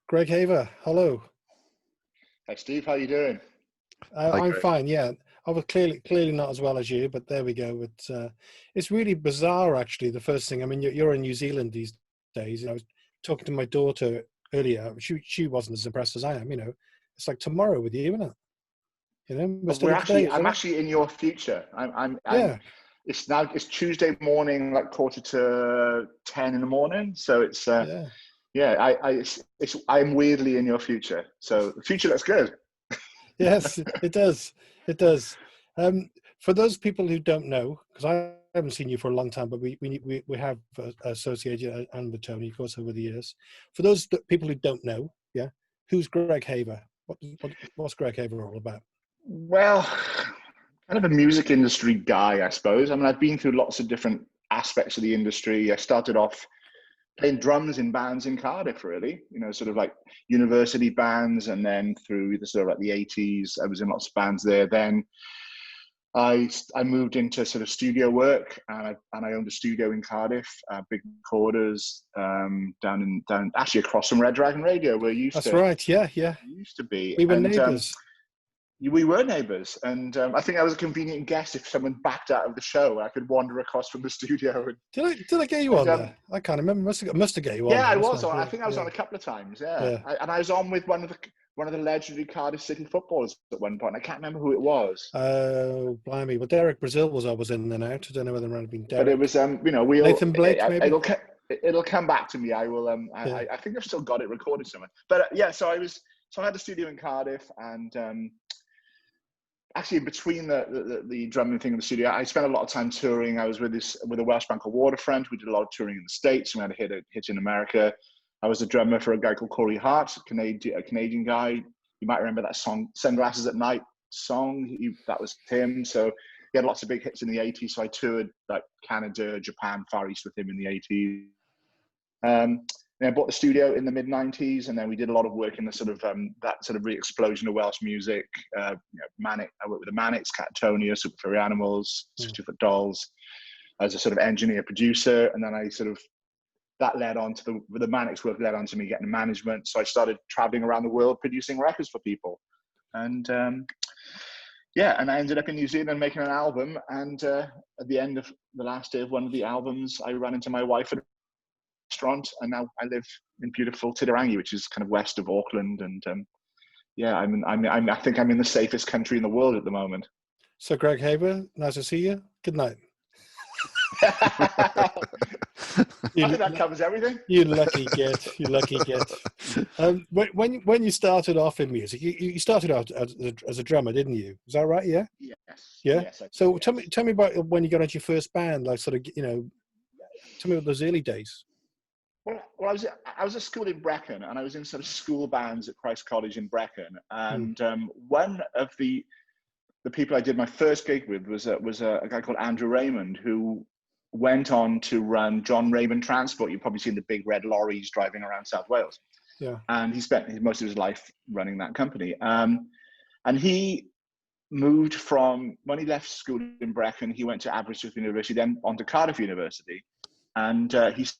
Greg Haver, hello. Hey Steve, how you doing? Hi, I'm Greg. fine. Yeah, I was clearly not as well as you, but there we go. It's really bizarre, actually. The first thing, I mean, you're in New Zealand these days, and I was talking to my daughter earlier. She wasn't as impressed as I am. It's like tomorrow with you, isn't it? We're still in today. I'm actually in your future. Yeah, It's Tuesday morning, like 9:45 in the morning. So it's yeah. I'm weirdly in your future. So the future looks good. Yes, it does. It does. For those people who don't know, because I haven't seen you for a long time, but we have associated and with Tony, of course, over the years. For those people who don't know, yeah, who's Greg Haver? What's Greg Haver all about? Well, kind of a music industry guy, I suppose. I mean, I've been through lots of different aspects of the industry. I started off playing drums in bands in Cardiff, really, sort of like university bands. And then through the sort of like the 80s, I was in lots of bands there. Then I moved into sort of studio work, and I owned a studio in Cardiff, big recorders, down actually across from Red Dragon Radio, where you That's right. Yeah, yeah. used to be. We were And neighbours. we were neighbours, and I think I was a convenient guest. If someone backed out of the show, I could wander across from the studio. Did I get you on there? I can't remember. Must have get you on. Yeah, there, I was I? on. Yeah, I think I was on a couple of times. Yeah, yeah. And I was on with one of the legendary Cardiff City footballers at one point. I can't remember who it was. Oh, blimey! Well, Derek Brazil was always in and out. I don't know whether it might have been Derek. But it was Nathan Blake, maybe. It'll come back to me. I will. Yeah. I think I've still got it recorded somewhere. But yeah, so I had a studio in Cardiff, and actually in between the drumming thing in the studio, I spent a lot of time touring. I was with a Welsh band called Waterfront. We did a lot of touring in the States. We had a hit in America. I was a drummer for a guy called Corey Hart, a Canadian guy. You might remember that song, Sunglasses at Night song. That was him. So he had lots of big hits in the 80s. So I toured like Canada, Japan, Far East with him in the 80s. And I bought the studio in the mid 90s, and then we did a lot of work in the sort of that sort of re-explosion of Welsh music. Manic. I worked with the Manics, Catatonia, Super Furry Animals, 60-Foot Dolls, as a sort of engineer producer, and then I sort of that led on to the Manics work led on to me getting management. So I started traveling around the world producing records for people, and and I ended up in New Zealand making an album. And at the end of the last day of one of the albums, I ran into my wife at restaurant, and now I live in beautiful Titirangi, which is kind of west of Auckland. And I think I'm in the safest country in the world at the moment. So, Greg Haver, nice to see you. Good night. I think that covers everything. You lucky git. You lucky git. When you started off in music, you started out as a drummer, didn't you? Is that right? Yeah. Yes. Yeah. Yes, so tell me about when you got into your first band, like sort of tell me about those early days. Well, I was at school in Brecon, and I was in sort of school bands at Christ College in Brecon. And one of the people I did my first gig with was a guy called Andrew Raymond, who went on to run John Raymond Transport. You've probably seen the big red lorries driving around South Wales. Yeah. And he spent most of his life running that company. And he moved when he left school in Brecon, he went to Aberystwyth University, then on to Cardiff University. And he's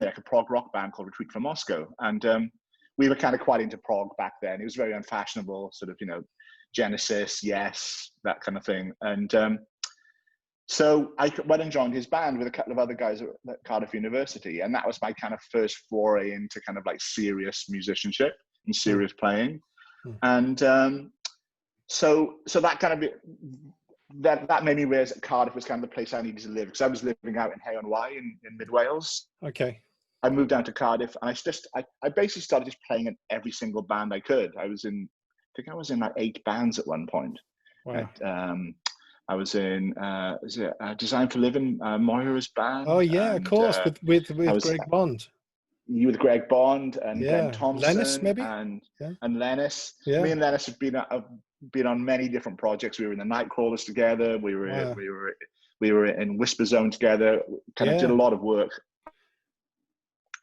like a prog rock band called Retreat from Moscow. And we were kind of quite into prog back then. It was very unfashionable, sort of, Genesis, Yes, that kind of thing. And so I went and joined his band with a couple of other guys at Cardiff University. And that was my kind of first foray into kind of like serious musicianship and serious playing. And so that kind of, that made me realize that Cardiff was kind of the place I needed to live, because I was living out in Hay-on-Wye in mid Wales. Okay. I moved down to Cardiff, and I basically started just playing in every single band I could. I think I was in like 8 bands at one point. Wow. I was in Design for Living, Moira's band. Oh yeah, of course, with Greg Bond. You with Greg Bond and Glenn Thompson, Lennis, maybe? and Lennis. Yeah. Me and Lennis have been on many different projects. We were in the Nightcrawlers together. We were in Whisper Zone together. Kind of did a lot of work.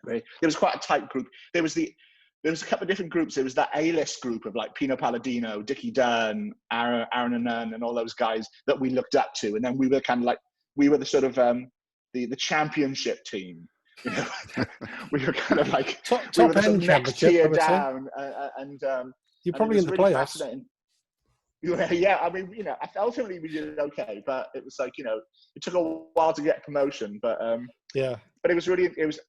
It was quite a tight group. There was a couple of different groups. There was that A-list group of like Pino Palladino, Dickie Dunn, Aaron Annan, and all those guys that we looked up to. And then we were kind of like, we were the sort of the championship team. You know, we were kind of like top we were the end next championship, I tier would say. down, You're and it probably in was the really playoffs. fascinating. Yeah, I mean, you know, ultimately we did okay, but it was like, you know, it took a while to get promotion, but Yeah. but it was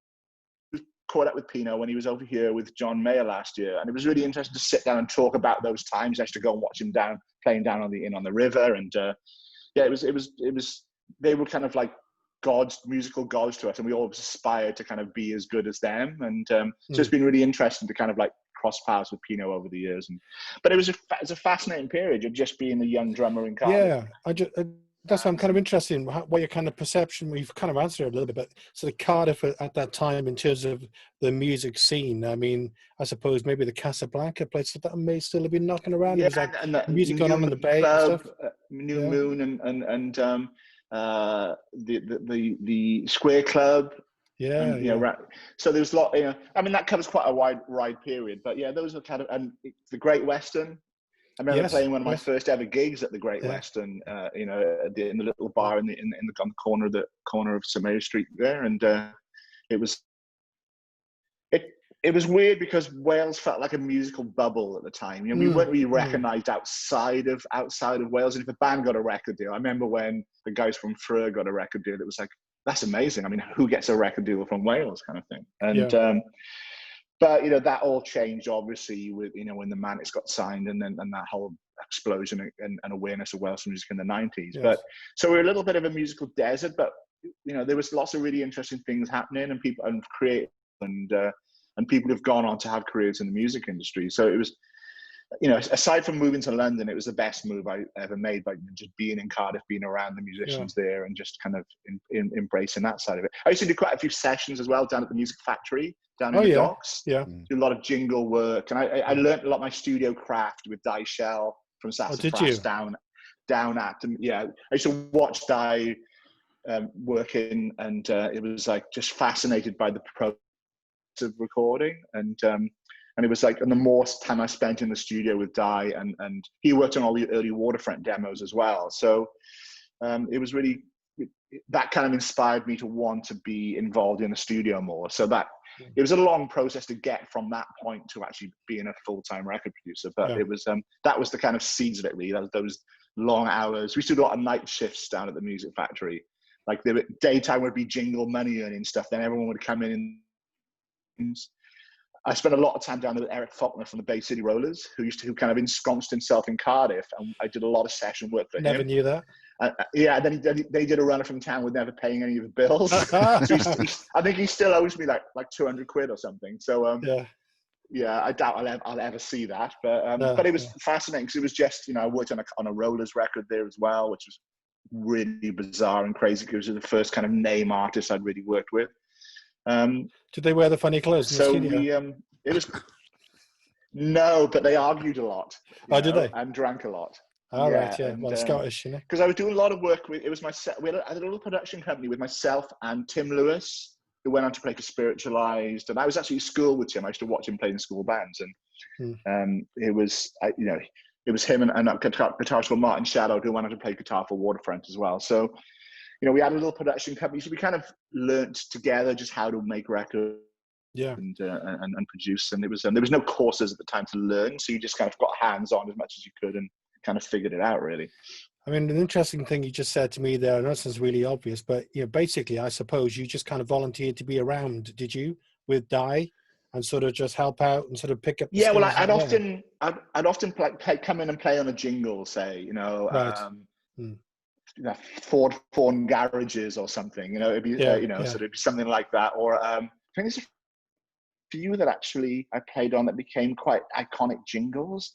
caught up with Pino when he was over here with John Mayer last year, and it was really interesting to sit down and talk about those times. I used to go and watch him playing down on the river, and yeah, it was they were kind of like gods, musical gods to us, and we all aspired to kind of be as good as them, and so it's been really interesting to kind of like cross paths with Pino over the years, but it was a fascinating period of just being a young drummer in Cardiff. Yeah, that's why I'm kind of interested in what your kind of perception. We've kind of answered it a little bit, but sort of Cardiff at that time in terms of the music scene. I mean, I suppose maybe the Casablanca place that may still have been knocking around. Yeah, It was like and the music going on in the Moon Bay and Club, stuff. New Moon, and the Square Club. Yeah, And, you know, so there's a lot. You know, I mean, that covers quite a wide period. But yeah, those are kind of, and the Great Western. I remember playing one of my first ever gigs at the Great Western. You know, in the little bar on the corner of St Mary Street there, and it was weird because Wales felt like a musical bubble at the time. You know, we weren't really recognised outside of Wales. And if a band got a record deal, I remember when the guys from Furry got a record deal, it was like, that's amazing. I mean, who gets a record deal from Wales, kind of thing? And but you know, that all changed obviously with, you know, when the Manics got signed, and that whole explosion and awareness of Welsh music in the 90s. Yes. But so we're a little bit of a musical desert, but you know, there was lots of really interesting things happening, and people and create and people have gone on to have careers in the music industry. So it was, you know, aside from moving to London, it was the best move I ever made by just being in Cardiff, being around the musicians there, and just kind of embracing that side of it. I used to do quite a few sessions as well down at the Music Factory, down in the docks. Yeah. Do a lot of jingle work. And I learned a lot of my studio craft with Di Shell from Sassafras down at, I used to watch Di working, and it was like just fascinated by the process of recording, and it was like, and the more time I spent in the studio with Di, and he worked on all the early Waterfront demos as well. So it was really, that kind of inspired me to want to be involved in the studio more. So that it was a long process to get from that point to actually being a full-time record producer. But it was that was the kind of seeds of it, really. Those long hours. We used to do a lot of night shifts down at the Music Factory. Like the daytime would be jingle money earning stuff. Then everyone would come in. I spent a lot of time down there with Eric Faulkner from the Bay City Rollers, who kind of ensconced himself in Cardiff, and I did a lot of session work for him. Never knew that. Then they did a runner from town with never paying any of the bills. So I think he still owes me like 200 quid or something. So I doubt I'll ever see that. But it was fascinating because it was just, you know, I worked on a Rollers record there as well, which was really bizarre and crazy because it was the first kind of name artist I'd really worked with. Did they wear the funny clothes in the studio? It was no, but they argued a lot. Did they? And drank a lot. Right. Well, Scottish, you know. Because I was doing a lot of work with. It was we had a little production company with myself and Tim Lewis, who went on to play for Spiritualized, and I was actually at school with Tim. I used to watch him play in school bands, and it was it was him and guitarist called Martin Shadow, who went on to play guitar for Waterfront as well. So, you know, we had a little production company, so we kind of learnt together just how to make records, and produce. And it was there was no courses at the time to learn, so you just kind of got hands on as much as you could and kind of figured it out, really. I mean, an interesting thing you just said to me there, and this is really obvious, but you know, basically, I suppose you just kind of volunteered to be around, did you, with Di, and sort of just help out and sort of pick up. Well, I'd often come in and play on a jingle, say, you know. Right. Ford garages or something, you know, it'd be sort of something like that. Or I think there's a few that actually I played on that became quite iconic jingles.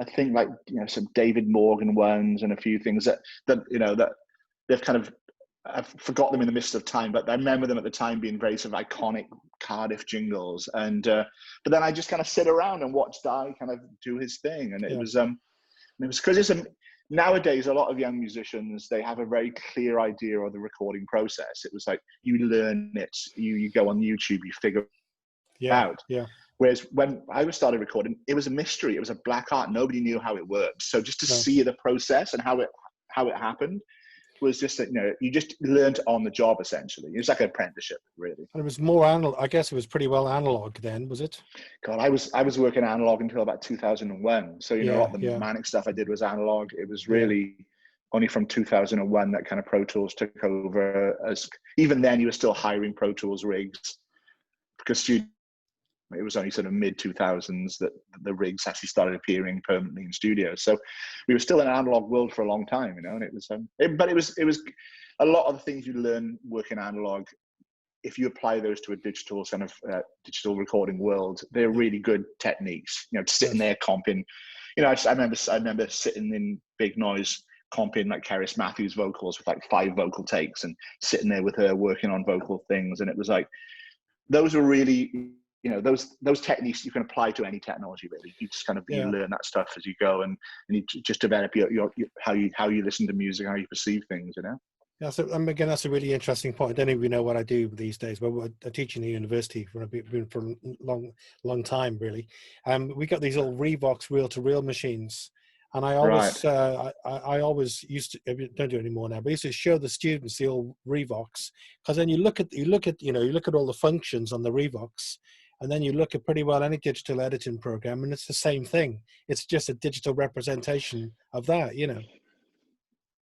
I think, like, you know, some David Morgan ones and a few things that you know that they've kind of, I've forgot them in the midst of time, but I remember them at the time being very sort of iconic Cardiff jingles. And but then I just kind of sit around and watch Di kind of do his thing, and it was because nowadays, a lot of young musicians, they have a very clear idea of the recording process. It was like, you learn it, you go on YouTube, you figure it out. Yeah. Whereas when I started recording, it was a mystery. It was a black art. Nobody knew how it worked. So just to see the process and how it happened, was just that, you know, you just learned on the job essentially. It was like an apprenticeship, really. And it was more analog. I guess it was pretty well analog then, was it? God, I was working analog until about 2001. So, you know, a lot Yeah, of the yeah, Manic stuff I did was analog. It was yeah. really only from 2001 that kind of Pro Tools took over. As even then, you were still hiring Pro Tools rigs because it was only sort of mid 2000s that the rigs actually started appearing permanently in studios. So we were still in an analog world for a long time, you know. And it was, but it was a lot of the things you learn working analog. If you apply those to a digital kind of digital recording world, they're really good techniques. You know, sitting there comping. You know, I remember sitting in Big Noise comping like Karis Matthews vocals with like 5 vocal takes and sitting there with her working on vocal things, and it was like those were really, you know, those techniques you can apply to any technology really. You just kind of you learn that stuff as you go, and you just develop your how you listen to music, how you perceive things, you know. Yeah, so again, that's a really interesting point. I don't even know what I do these days, but I teach in the university for a long time, really. We got these old Revox reel-to-reel machines, and I always, I always used to, don't do it anymore now, but I used to show the students the old Revox, because then you look at all the functions on the Revox, and then you look at pretty well any digital editing program, and it's the same thing. It's just a digital representation of that, you know.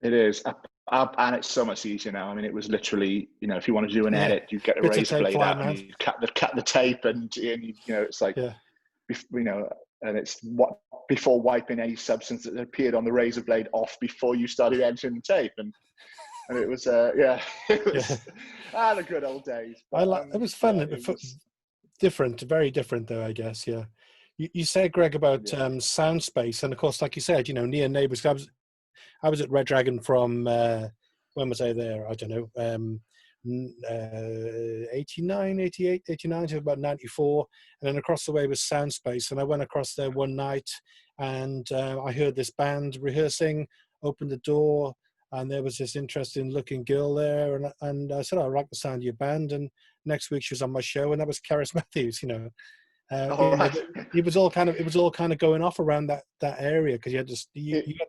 It is. And it's so much easier now. I mean, it was literally, you know, if you want to do an edit, you get a Bits of razor tape blade flying out and around. you cut the tape, and you know, it's like, you know, and it's what before wiping any substance that appeared on the razor blade off before you started editing the tape, and it was it was the good old days. But, it was fun. it was Different, very different though, I guess. Yeah. You said, Greg, about sound space, and of course, like you said, you know, near neighbours. I was at Red Dragon from when was I there? I don't know, 89, 88, 89 to about 94, and then across the way was Soundspace, and I went across there one night, and I heard this band rehearsing. Opened the door, and there was this interesting looking girl there, and I said, "I like the sound of your band." And next week she was on my show, and that was Karis Matthews. You know, it was all kind of going off around that area, because you had the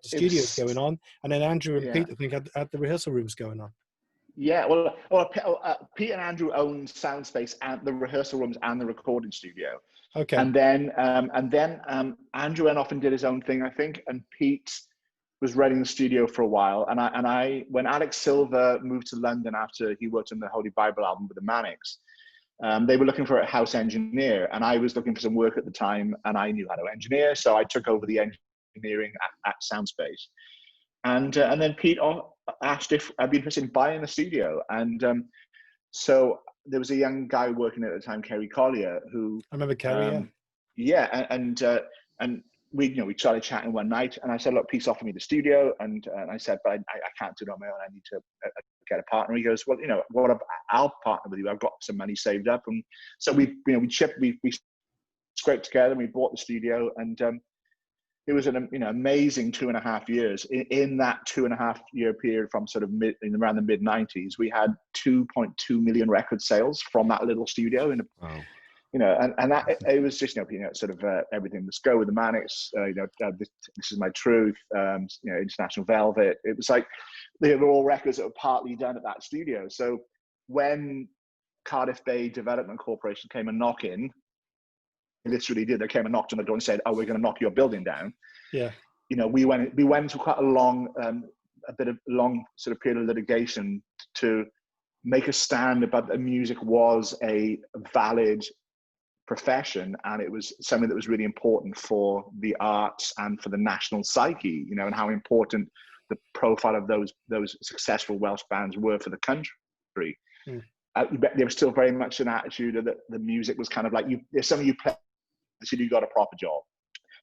studios going on, and then Andrew and Pete, I think, had the rehearsal rooms going on. Yeah, well, Pete and Andrew owned Soundspace and the rehearsal rooms and the recording studio. Okay. And then Andrew went off and did his own thing, I think, and Pete was running the studio for a while. And I when Alex Silver moved to London after he worked on the Holy Bible album with the Manics, they were looking for a house engineer, and I was looking for some work at the time, and I knew how to engineer, so I took over the engineering at Soundspace. And then Pete asked if I'd be interested in buying the studio, and so there was a young guy working at the time, Kerry Collier, who I remember Kerry. And we started chatting one night, and I said, "Look, Pete's offered me the studio," and I said, "But I can't do it on my own. I need to get a partner." He goes, "Well, you know, I'll partner with you. I've got some money saved up," and so we scraped together, and we bought the studio, and it was an amazing 2.5 years. In that 2.5 year period, from sort of around the mid 90s, we had 2.2 million record sales from that little studio. Wow. You know, and that it was just sort of everything. Let's go with the Manics. This is my truth. International Velvet. It was like they were all records that were partly done at that studio. So when Cardiff Bay Development Corporation came and knocking, literally did. They came and knocked on the door and said, "Oh, we're going to knock your building down." Yeah. You know, we went into quite a long sort of period of litigation to make a stand about that music was a valid profession, and it was something that was really important for the arts and for the national psyche, you know, and how important the profile of those successful Welsh bands were for the country. There was still very much an attitude that the music was kind of like, there's something you play, so you got a proper job.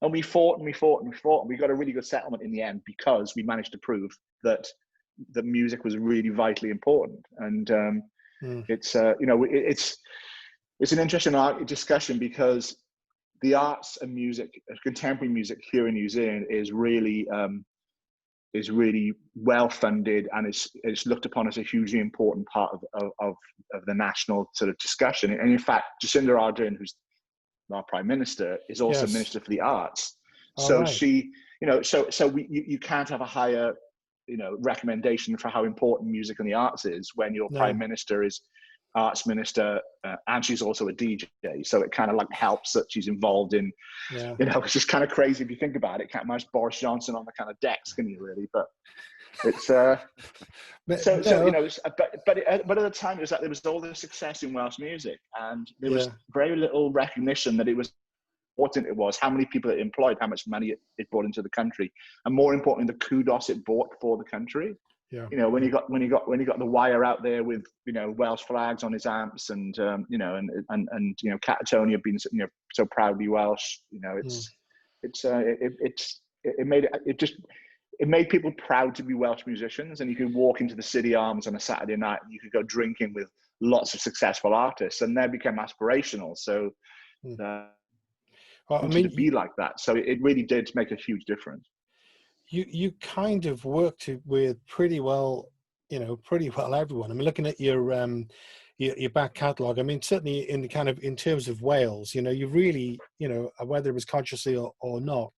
And we fought and we fought and we fought, and we got a really good settlement in the end, because we managed to prove that the music was really vitally important. And it's an interesting discussion, because the arts and music, contemporary music here in New Zealand, is really well funded, and it's looked upon as a hugely important part of the national sort of discussion. And in fact, Jacinda Ardern, who's our Prime Minister, is also Minister for the Arts. So she, you know, so you can't have a higher recommendation for how important music and the arts is when your prime minister is arts minister, and she's also a DJ. So it kind of like helps that she's involved in, it's just kind of crazy if you think about it. Can't imagine Boris Johnson on the kind of decks, can you really? But it's but at the time it was like there was all this success in Welsh music, and there was very little recognition that it was important it was, how many people it employed, how much money it brought into the country, and more importantly, the kudos it brought for the country. Yeah. When you got the Wire out there with Welsh flags on his amps, and Catatonia being so proudly Welsh, it made people proud to be Welsh musicians, and you could walk into the City Arms on a Saturday night and you could go drinking with lots of successful artists, and they became aspirational. So to be like that. So it really did make a huge difference. You kind of worked with pretty well everyone. I mean, looking at your back catalogue, I mean, certainly in terms of Wales, you really, whether it was consciously or not,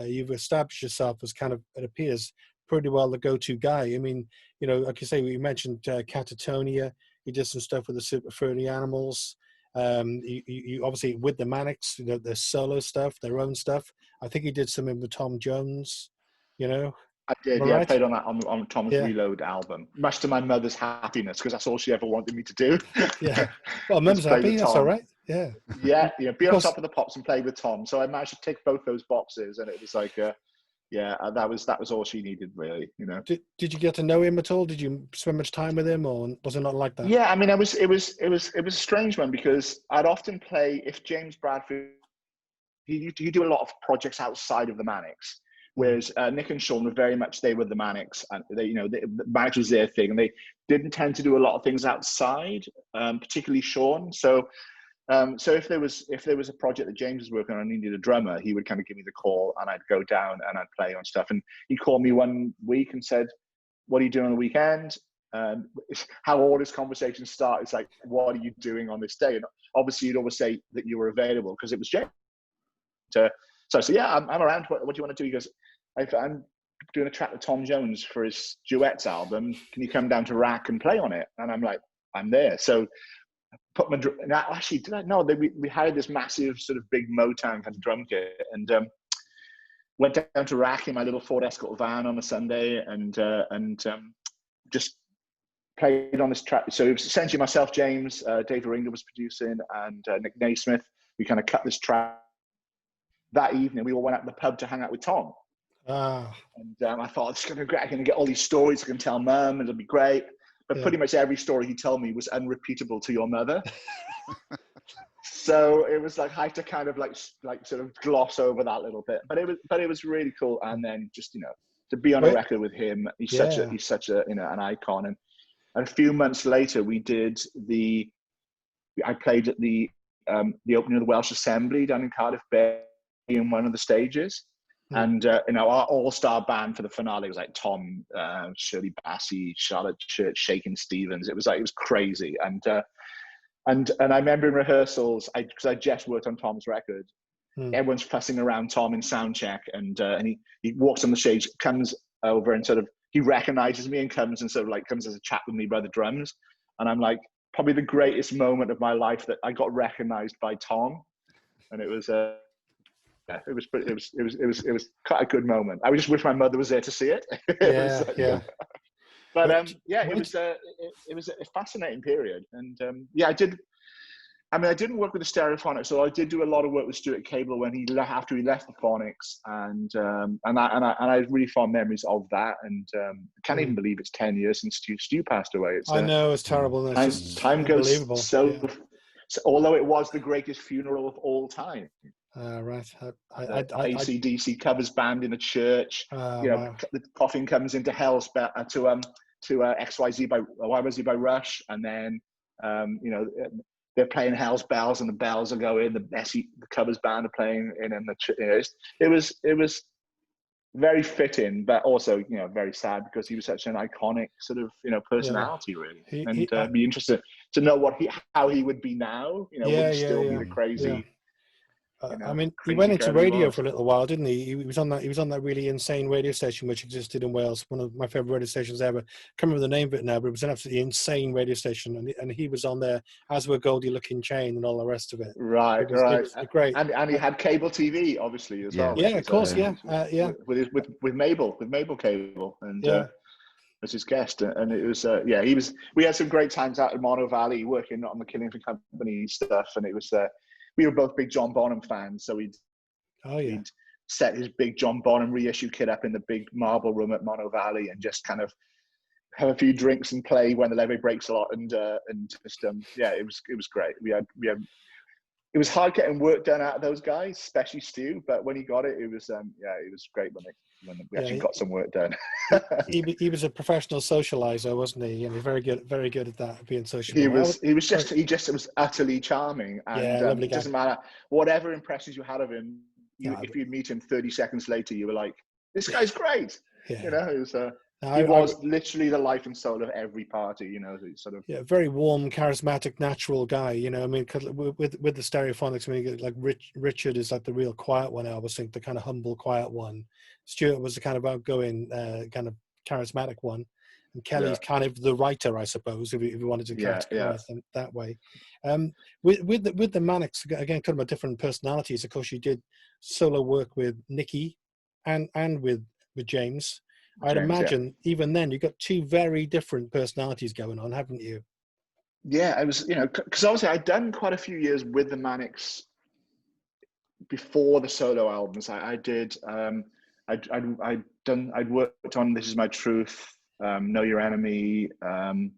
you've established yourself as kind of, it appears, pretty well the go-to guy. I mean, like you say, we mentioned Catatonia. You did some stuff with the Super Furry animals. You obviously with the Manics, their solo stuff, their own stuff. I think you did something with Tom Jones. I did, right? I played on that on Tom's Reload album, much to my mother's happiness, because that's all she ever wanted me to do. Yeah, well, mum's happy. That's all right. Yeah, be on top of the pops and play with Tom. So I managed to tick both those boxes, and it was like, that was all she needed, really. Did you get to know him at all? Did you spend much time with him, or was it not like that? Yeah, I mean, it was a strange one, because I'd often play if James Bradfield. He do a lot of projects outside of the Manics. Whereas Nick and Sean were very much, they were the Manics, and the Manics was their thing, and they didn't tend to do a lot of things outside, particularly Sean. So if there was a project that James was working on and needed a drummer, he would kind of give me the call, and I'd go down and I'd play on stuff. And he called me one week and said, "What are you doing on the weekend?" How all this conversation started. It's like, "What are you doing on this day?" And obviously, you'd always say that you were available because it was James. So I said, "Yeah, I'm around. What do you want to do?" He goes, "I'm doing a track with Tom Jones for his duets album. Can you come down to Rack and play on it?" And I'm like, "I'm there." So I put my actually, did I? No, we hired this massive sort of big Motown kind of drum kit, and went down to Rack in my little Ford Escort van on a Sunday, and just played on this track. So it was essentially myself, James, Dave Ringer was producing, and Nick Naismith. We kind of cut this track. That evening, we all went out to the pub to hang out with Tom. And I thought, it's going to be great. I'm going to get all these stories I can tell Mum, and it'll be great. But pretty much every story he told me was unrepeatable to your mother. So it was like I had to kind of like sort of gloss over that a little bit. But it was really cool. And then just to be on a record with him, he's such a an icon. And a few months later, I played at the opening of the Welsh Assembly down in Cardiff Bay in one of the stages. And our all-star band for the finale was like Tom, Shirley Bassey, Charlotte Church, Shakin' Stevens. It was crazy. And I remember in rehearsals, because I just worked on Tom's record, everyone's fussing around Tom in sound check, and he walks on the stage, comes over, and sort of he recognizes me and comes and comes as a chat with me by the drums. And I'm like, probably the greatest moment of my life that I got recognized by Tom, and it was it was quite a good moment. I just wish my mother was there to see it. But it was a fascinating period, and I didn't work with the Stereophonics, so I did do a lot of work with Stuart Cable after he left the Phonics, and I have really fond memories of that, and I can't even believe it's 10 years since Stu passed away. I know, it's terrible. Time goes so, although it was the greatest funeral of all time. Right. AC/DC covers band in a church. The coffin comes into Hell's Bell to XYZ by Rush, and then they're playing Hell's Bells, and the bells are going. The covers band are playing, and it was very fitting, but also very sad, because he was such an iconic sort of personality, really. I'd be interested to know how he would be now. Would he still be the crazy? I mean, he crazy went into girl he radio was. for a little while, didn't he? He was on that. He was on that really insane radio station which existed in Wales. One of my favorite radio stations ever. Can't remember the name of it now, but it was an absolutely insane radio station, and he was on there, as were Goldie Looking Chain and all the rest of it. Right, It right. was great. And he had cable TV, obviously, as well. Yeah, of course, yeah, yeah, With Mabel Cable, and yeah. as his guest, and it was yeah, he was. We had some great times out in Mono Valley working on the Killing Company stuff, and it was. We were both big John Bonham fans, so we'd set his big John Bonham reissue kit up in the big marble room at Mono Valley, and just kind of have a few drinks and play When the Levee Breaks a lot, and just yeah, it was great. We had. It was hard getting work done out of those guys, especially Stu. But when he got it, it was yeah, it was great when we actually got some work done. he was a professional socializer, wasn't he? And he's very good at that, being sociable. He was utterly charming, and lovely it guy. doesn't matter whatever impressions you had of him. If you meet him 30 seconds later, you were like, "This guy's great." Yeah. You know, it was. He was literally the life and soul of every party, you know, sort of. Yeah, very warm, charismatic, natural guy, you know. I mean, with the Stereophonics, I mean, like Richard is like the real quiet one. I always think the kind of humble, quiet one. Stuart was the kind of outgoing, kind of charismatic one, and Kelly's kind of the writer, I suppose, if you wanted to categorize them that way. With the Manics, again, kind of different personalities. Of course, you did solo work with Nicky, and with James. I'd imagine even then you got two very different personalities going on, haven't you? Yeah, I was, you know, because obviously I'd done quite a few years with the Manics before the solo albums. I'd worked on This Is My Truth, Know Your Enemy, and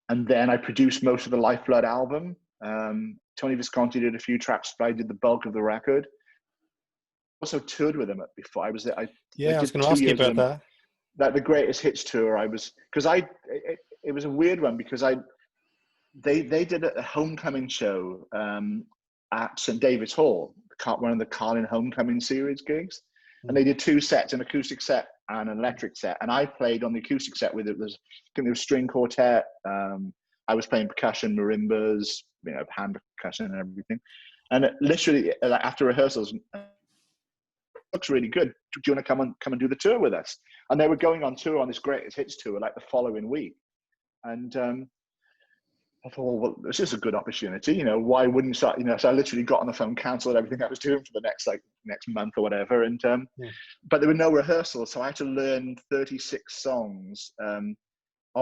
then I produced most of the Lifeblood album. Tony Visconti did a few tracks, but I did the bulk of the record. Also toured with them before. I was going to ask you about that. Like the Greatest Hits tour, it was a weird one because they did a homecoming show at St David's Hall, one of the Carlin Homecoming series gigs, and they did two sets, an acoustic set and an electric set, and I played on the acoustic set with it. I think there was string quartet. I was playing percussion, marimbas, you know, hand percussion and everything, and literally after rehearsals. Looks really good. Do you want to come and do the tour with us? And they were going on tour on this Greatest Hits tour like the following week. And I thought, well, this is a good opportunity. You know, why wouldn't you start? You know, so I literally got on the phone, cancelled everything I was doing for the next month or whatever. And but there were no rehearsals, so I had to learn 36 songs on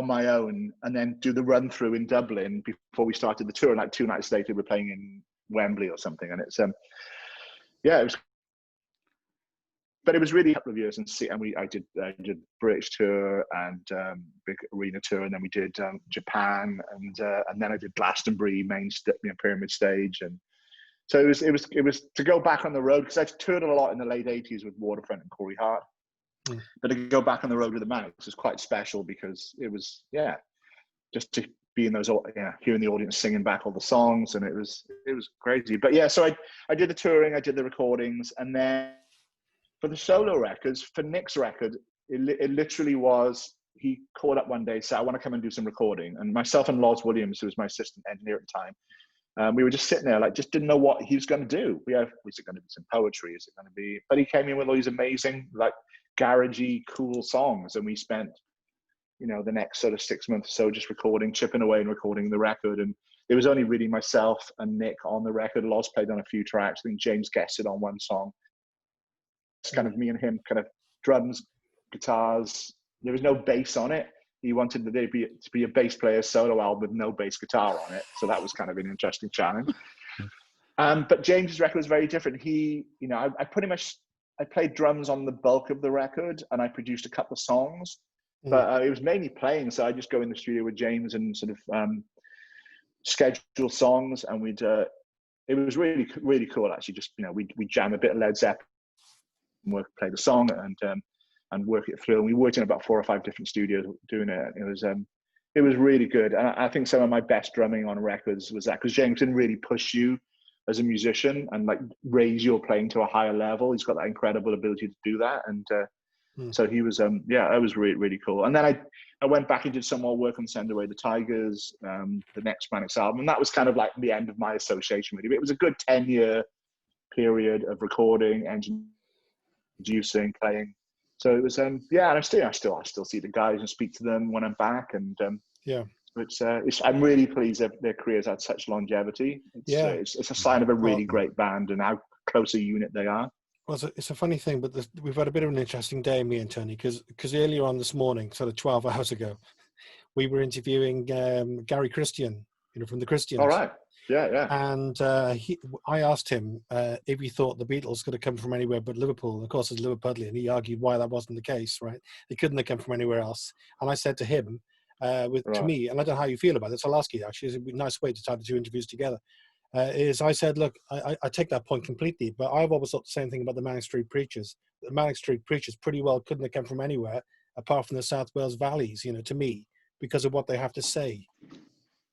my own, and then do the run through in Dublin before we started the tour. And like 2 nights later, we're playing in Wembley or something. And it's yeah, it was. But it was really a couple of years, and I did British tour and big arena tour, and then we did Japan, and then I did Glastonbury main Pyramid stage, and so it was to go back on the road, because I toured a lot in the late '80s with Waterfront and Corey Hart, but to go back on the road with the Manics was quite special, because it was just to be in those hearing the audience singing back all the songs, and it was crazy. But yeah, so I did the touring, I did the recordings, and then. For the solo records, for Nick's record, it literally was, he called up one day, said, I want to come and do some recording. And myself and Loz Williams, who was my assistant engineer at the time, we were just sitting there, like, just didn't know what he was going to do. Was it going to be some poetry? Is it going to be, but he came in with all these amazing, like, garagey, cool songs. And we spent, you know, the next sort of 6 months or so just recording, chipping away and recording the record. And it was only really myself and Nick on the record. Loz played on a few tracks. I think James guested on one song. It's kind of me and him, kind of drums, guitars. There was no bass on it. He wanted to be a bass player solo album with no bass guitar on it. So that was kind of an interesting challenge. But James's record was very different. He, you know, I played drums on the bulk of the record, and I produced a couple of songs, but it was mainly playing. So I just go in the studio with James and sort of schedule songs, and it was really, really cool, actually. Just, you know, we jam a bit of Led Zeppelin, play the song and work it through. And we worked in about 4 or 5 different studios doing it. It was really good. And I think some of my best drumming on records was that, because James can really push you as a musician and like raise your playing to a higher level. He's got that incredible ability to do that. And so he was, that was really, really cool. And then I went back and did some more work on Send Away the Tigers, the next Manics album. And that was kind of like the end of my association with him. It was a good 10-year period of recording, producing, playing. So it was, yeah, and I still see the guys and speak to them when I'm back, and yeah, I'm really pleased that their careers had such longevity. It's a sign of a really great band and how close a unit they are. Well, it's a funny thing, but we've had a bit of an interesting day, me and Tony, because earlier on this morning, sort of 12 hours ago, we were interviewing Gary Christian, from the Christians. All right. Yeah. And I asked him if he thought the Beatles could have come from anywhere but Liverpool. And of course, it's Liverpudlian. He argued why that wasn't the case, right? They couldn't have come from anywhere else. And I said to him, to me, and I don't know how you feel about it, so I'll ask you, actually, it's a nice way to tie the two interviews together, is I said, look, I take that point completely, but I've always thought the same thing about the Manic Street Preachers. The Manic Street Preachers pretty well couldn't have come from anywhere apart from the South Wales valleys, to me, because of what they have to say.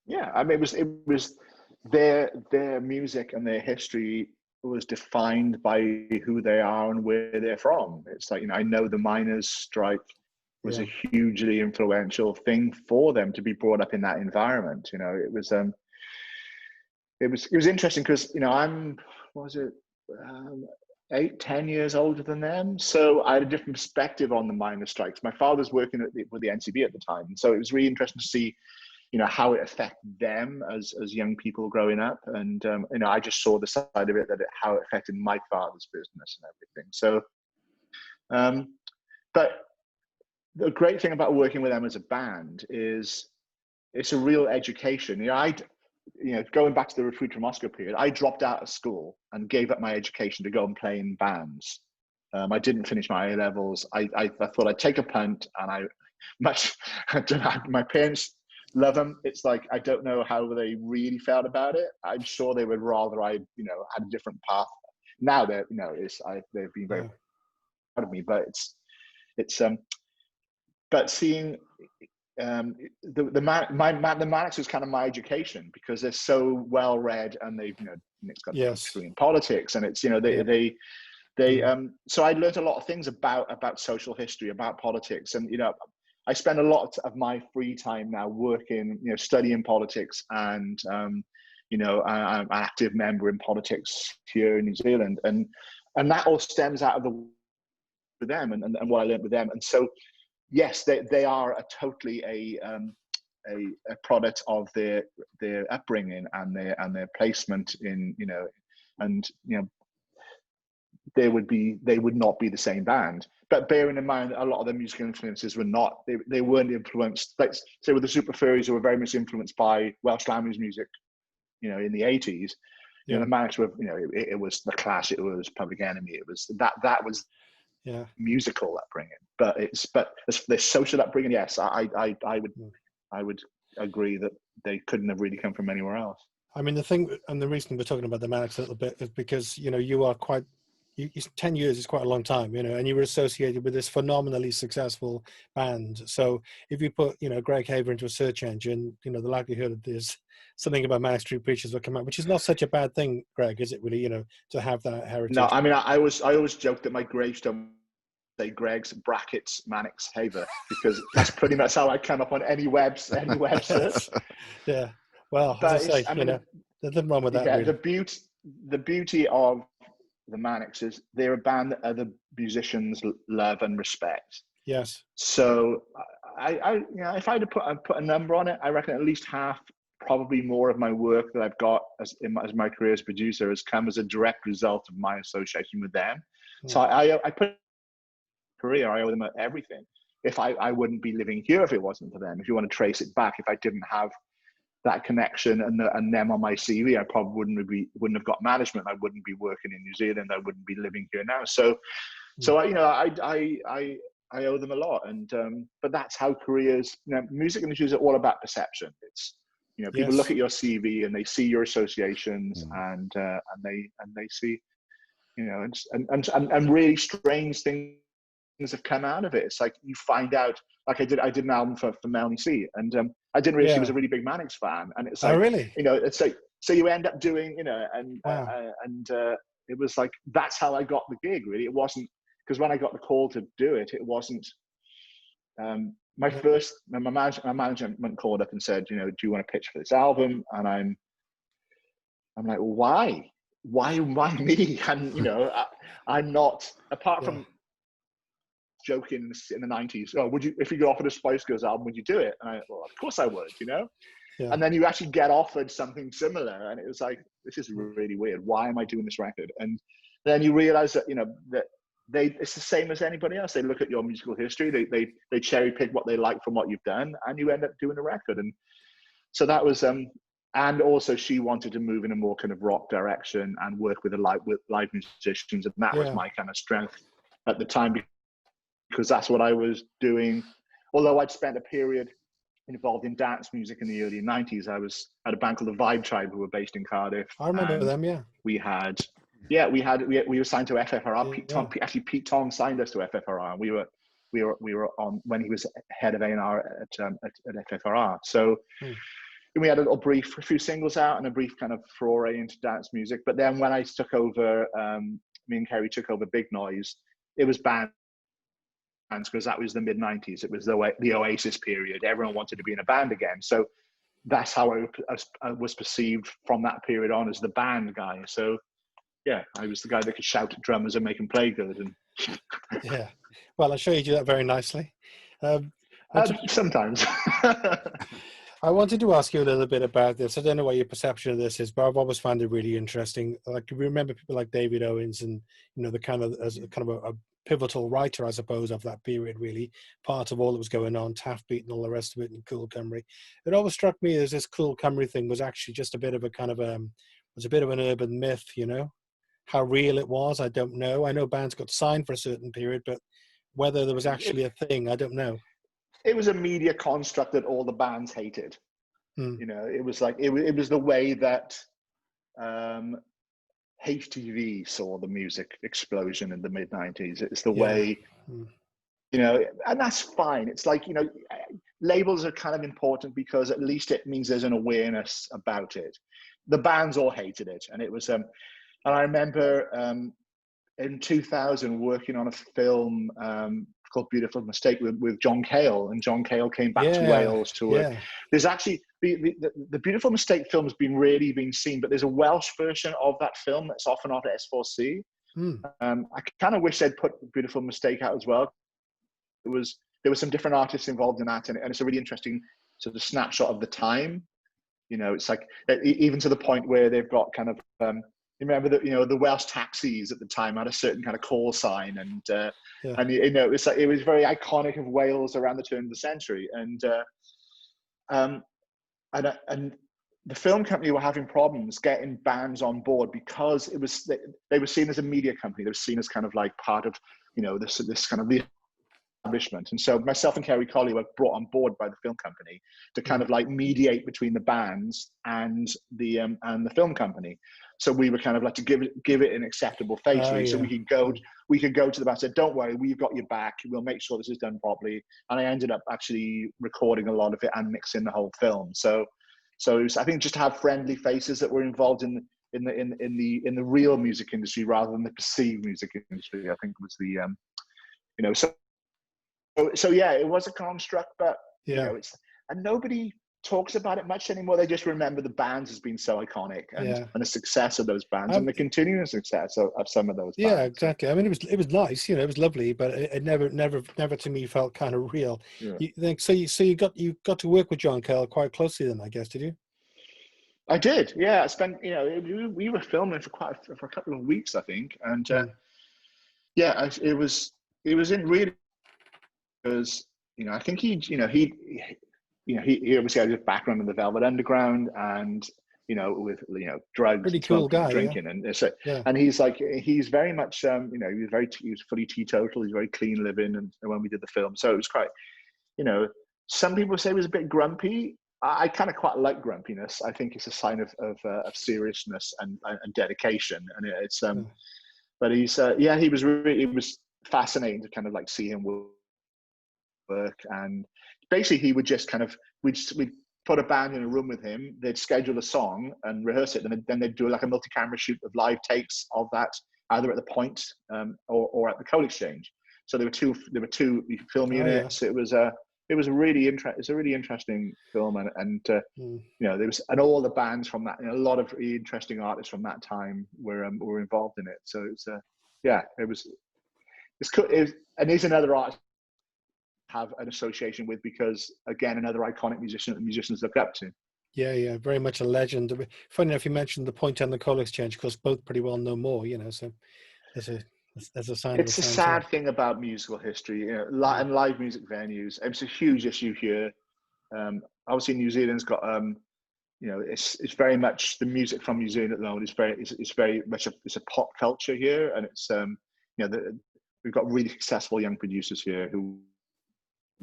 Yeah, I mean, it was their music and their history was defined by who they are and where they're from. It's like, I know the miners' strike was a hugely influential thing for them to be brought up in that environment. It was interesting because I'm 8-10 years older than them, so I had a different perspective on the miner strikes. My father's working with the NCB at the time, so it was really interesting to see how it affected them as young people growing up. And, I just saw the side of it, how it affected my father's business and everything. So, but the great thing about working with them as a band is it's a real education. Going back to the Retreat from Moscow period, I dropped out of school and gave up my education to go and play in bands. I didn't finish my A-levels. I thought I'd take a punt, and my parents love them. It's like, I don't know how they really felt about it. I'm sure they would rather I, had a different path. Now they've been very proud of me, but but seeing the Manics was kind of my education, because they're so well read, and they've Nick's got a degree in politics, and it's so I learned a lot of things about social history, about politics, and I spend a lot of my free time now working, studying politics, and I'm an active member in politics here in New Zealand, and that all stems out of with them and what I learned with them. And so, yes, they are totally a product of their upbringing and their placement in they would not be the same band. But bearing in mind, a lot of their musical influences were not, they weren't influenced, like say with the Super Furries, who were very much influenced by Welsh language music, in the 80s. The Manics were, it was The Clash, it was Public Enemy, it was that was musical upbringing. But their social upbringing, yes, I would agree that they couldn't have really come from anywhere else. I mean, the thing, and the reason we're talking about the Manics a little bit is because, you are quite, 10 years is quite a long time, and you were associated with this phenomenally successful band. So if you put, Greg Haver into a search engine, the likelihood of there's something about Manic Street Preachers will come out, which is not such a bad thing, Greg, is it really, to have that heritage? No, I mean, I always joke that my gravestone say Greg's brackets Manics Haver, because that's pretty much how I come up on any web search. Yeah. Well, as I say, there's nothing wrong with that. Yeah, really. The beauty of the Manics is they're a band that other musicians love and respect. Yes. So I if I had to put a number on it, I reckon at least half, probably more, of my work that I've got as my career as producer has come as a direct result of my association with them. So I put career, I owe them everything. If I wouldn't be living here if it wasn't for them. If you want to trace it back, if I didn't have that connection and them on my CV, I probably wouldn't have got management. I wouldn't be working in New Zealand. I wouldn't be living here now. So I owe them a lot. And but that's how careers. Music industries are all about perception. It's people look at your CV and they see your associations and they see and really strange things have come out of it. It's like you find out. Like I did an album for Melanie C, and I didn't realize she was a really big Manics fan. And it's like, really? It's like, so you end up doing, and it was like, that's how I got the gig. Really, it wasn't because when I got the call to do it, it wasn't. My management called up and said, do you want to pitch for this album? And I'm like, well, why? why me? And you know, I'm not, apart from joking in the 90s, oh, would you, if you got offered a Spice Girls album, would you do it? And well, of course I would, you know. And then you actually get offered something similar, and it was like, this is really weird. Why am I doing this record? And then you realize that, you know, that it's the same as anybody else. They look at your musical history, they cherry pick what they like from what you've done, and you end up doing a record. And so that was and also she wanted to move in a more kind of rock direction and work with live musicians, and that was my kind of strength at the time, because that's what I was doing. Although I'd spent a period involved in dance music in the early 90s. I was at a band called the Vibe Tribe, who were based in Cardiff. I remember them, we were signed to FFRR. Pete Tong signed us to FFRR. We were on when he was head of A&R at FFRR. So we had a few singles out and a brief kind of foray into dance music. But then when I took over, me and Kerry took over Big Noise, it was bands, because that was the mid-90s. It was the Oasis period. Everyone wanted to be in a band again. So that's how I was perceived from that period on, as the band guy. So yeah, I was the guy that could shout at drummers and make them play good. And well, I'm sure you do that very nicely. Sometimes. I wanted to ask you a little bit about this. I don't know what your perception of this is, but I've always found it really interesting. Like, we remember people like David Owens, and you know, the kind of as kind of a pivotal writer, I suppose, of that period, really part of all that was going on, Taft Beat and all the rest of it, and Cool Cymru. It always struck me as this Cool Cymru thing was actually just a bit of a kind of was a bit of an urban myth, you know. How real it was, I don't know. I know bands got signed for a certain period, but whether there was actually a thing, I don't know. It was a media construct that all the bands hated. You know, it was like it was the way that HTV saw the music explosion in the mid-90s. It's the way, you know, and that's fine. It's like, you know, labels are kind of important because at least it means there's an awareness about it. The bands all hated it, and it was and I remember in 2000 working on a film called Beautiful Mistake with John Cale, and John Cale came back to Wales to work. There's actually the Beautiful Mistake film has been seen, but there's a Welsh version of that film that's often on S4C. I kind of wish they'd put Beautiful Mistake out as well. There were some different artists involved in that, and it's a really interesting sort of snapshot of the time. You know, it's like even to the point where they've got kind of you remember that, you know, the Welsh taxis at the time had a certain kind of call sign, and you know, it's like, it was very iconic of Wales around the turn of the century, and the film company were having problems getting bands on board because it was they were seen as a media company. They were seen as kind of like part of, you know, this kind of the establishment. And so myself and Kerry Colley were brought on board by the film company to kind of like mediate between the bands and the film company. So we were kind of like to give it an acceptable face, so we could go to the band and say, don't worry, we've got your back. We'll make sure this is done properly. And I ended up actually recording a lot of it and mixing the whole film. So it was, I think, just to have friendly faces that were involved in the real music industry rather than the perceived music industry, I think was the you know, so yeah, it was a construct, but you know, and nobody talks about it much anymore. They just remember the bands as being so iconic, and the success of those bands, and the continuing success of some of those bands. Yeah, exactly. I mean, it was nice, you know, it was lovely, but it never to me felt kind of real. You think so? You got to work with John Cale quite closely then, I guess, did you? I did, yeah. I spent, you know, we were filming for a couple of weeks, I think, and it was in really, because, you know, I think he obviously had his background in the Velvet Underground, and, you know, with, you know, drugs, pretty cool guy, drinking, and so, and he's very much, you know, he was fully teetotal. He's very clean living, and when we did the film, so it was quite, you know, some people say he was a bit grumpy. I kind of quite like grumpiness. I think it's a sign of seriousness and dedication, and it's but he's it was fascinating to kind of like see him work. And basically he would just kind of, we'd put a band in a room with him, they'd schedule a song and rehearse it, and then they'd do like a multi-camera shoot of live takes of that, either at the Point or at the Coal Exchange. So there were two film units. It was it was a really interesting film, and you know, there was, and all the bands from that, you know, a lot of really interesting artists from that time were involved in it. So it's yeah, it's cool. And he's another artist have an association with, because again, another iconic musician that musicians look up to. Yeah, very much a legend. Funny enough, you mentioned the Point and the Coal Exchange, because both pretty well know more, you know. So as a sign of It's the a times. sad thing about musical history, you know, and live music venues. It's a huge issue here. Obviously, New Zealand's got, you know, it's very much the music from New Zealand at the moment. It's very much it's a pop culture here, and it's you know, we've got really successful young producers here who,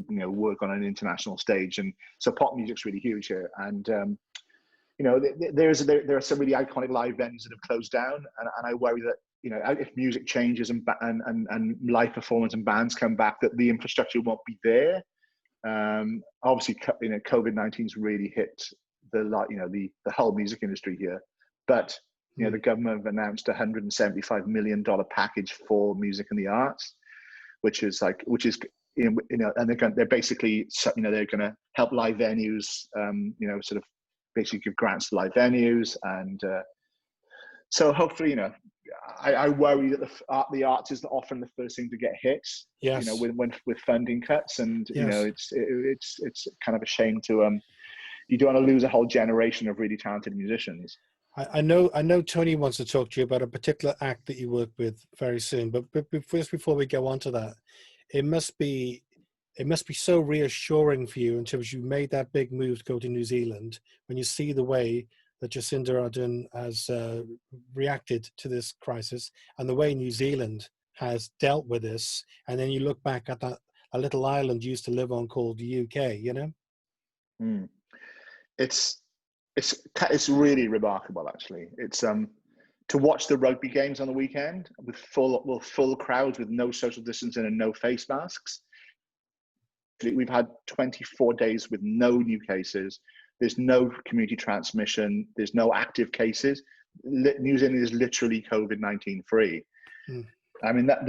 you know, work on an international stage, and so pop music's really huge here. And you know, there are some really iconic live venues that have closed down, and I worry that, you know, if music changes and live performance and bands come back, that the infrastructure won't be there. Obviously, you know, COVID-19's really hit the whole music industry here, but you know, the government have announced $175 million package for music and the arts, which is you know, and they're basically, you know, they're going to help live venues, you know, sort of basically give grants to live venues, and so hopefully, you know, I worry that the arts is often the first thing to get hit. Yes. You know, with funding cuts, and Yes. you know, it's kind of a shame to you don't want to lose a whole generation of really talented musicians. I know Tony wants to talk to you about a particular act that you work with very soon, but just before we go on to that, it must be so reassuring for you, in terms you made that big move to go to New Zealand, when you see the way that Jacinda Ardern has reacted to this crisis, and the way New Zealand has dealt with this, and then you look back at a little island you used to live on called the UK, you know? It's really remarkable, actually. It's to watch the rugby games on the weekend with full crowds, with no social distancing and no face masks. We've had 24 days with no new cases. There's no community transmission. There's no active cases. New Zealand is literally COVID-19 free. I mean, that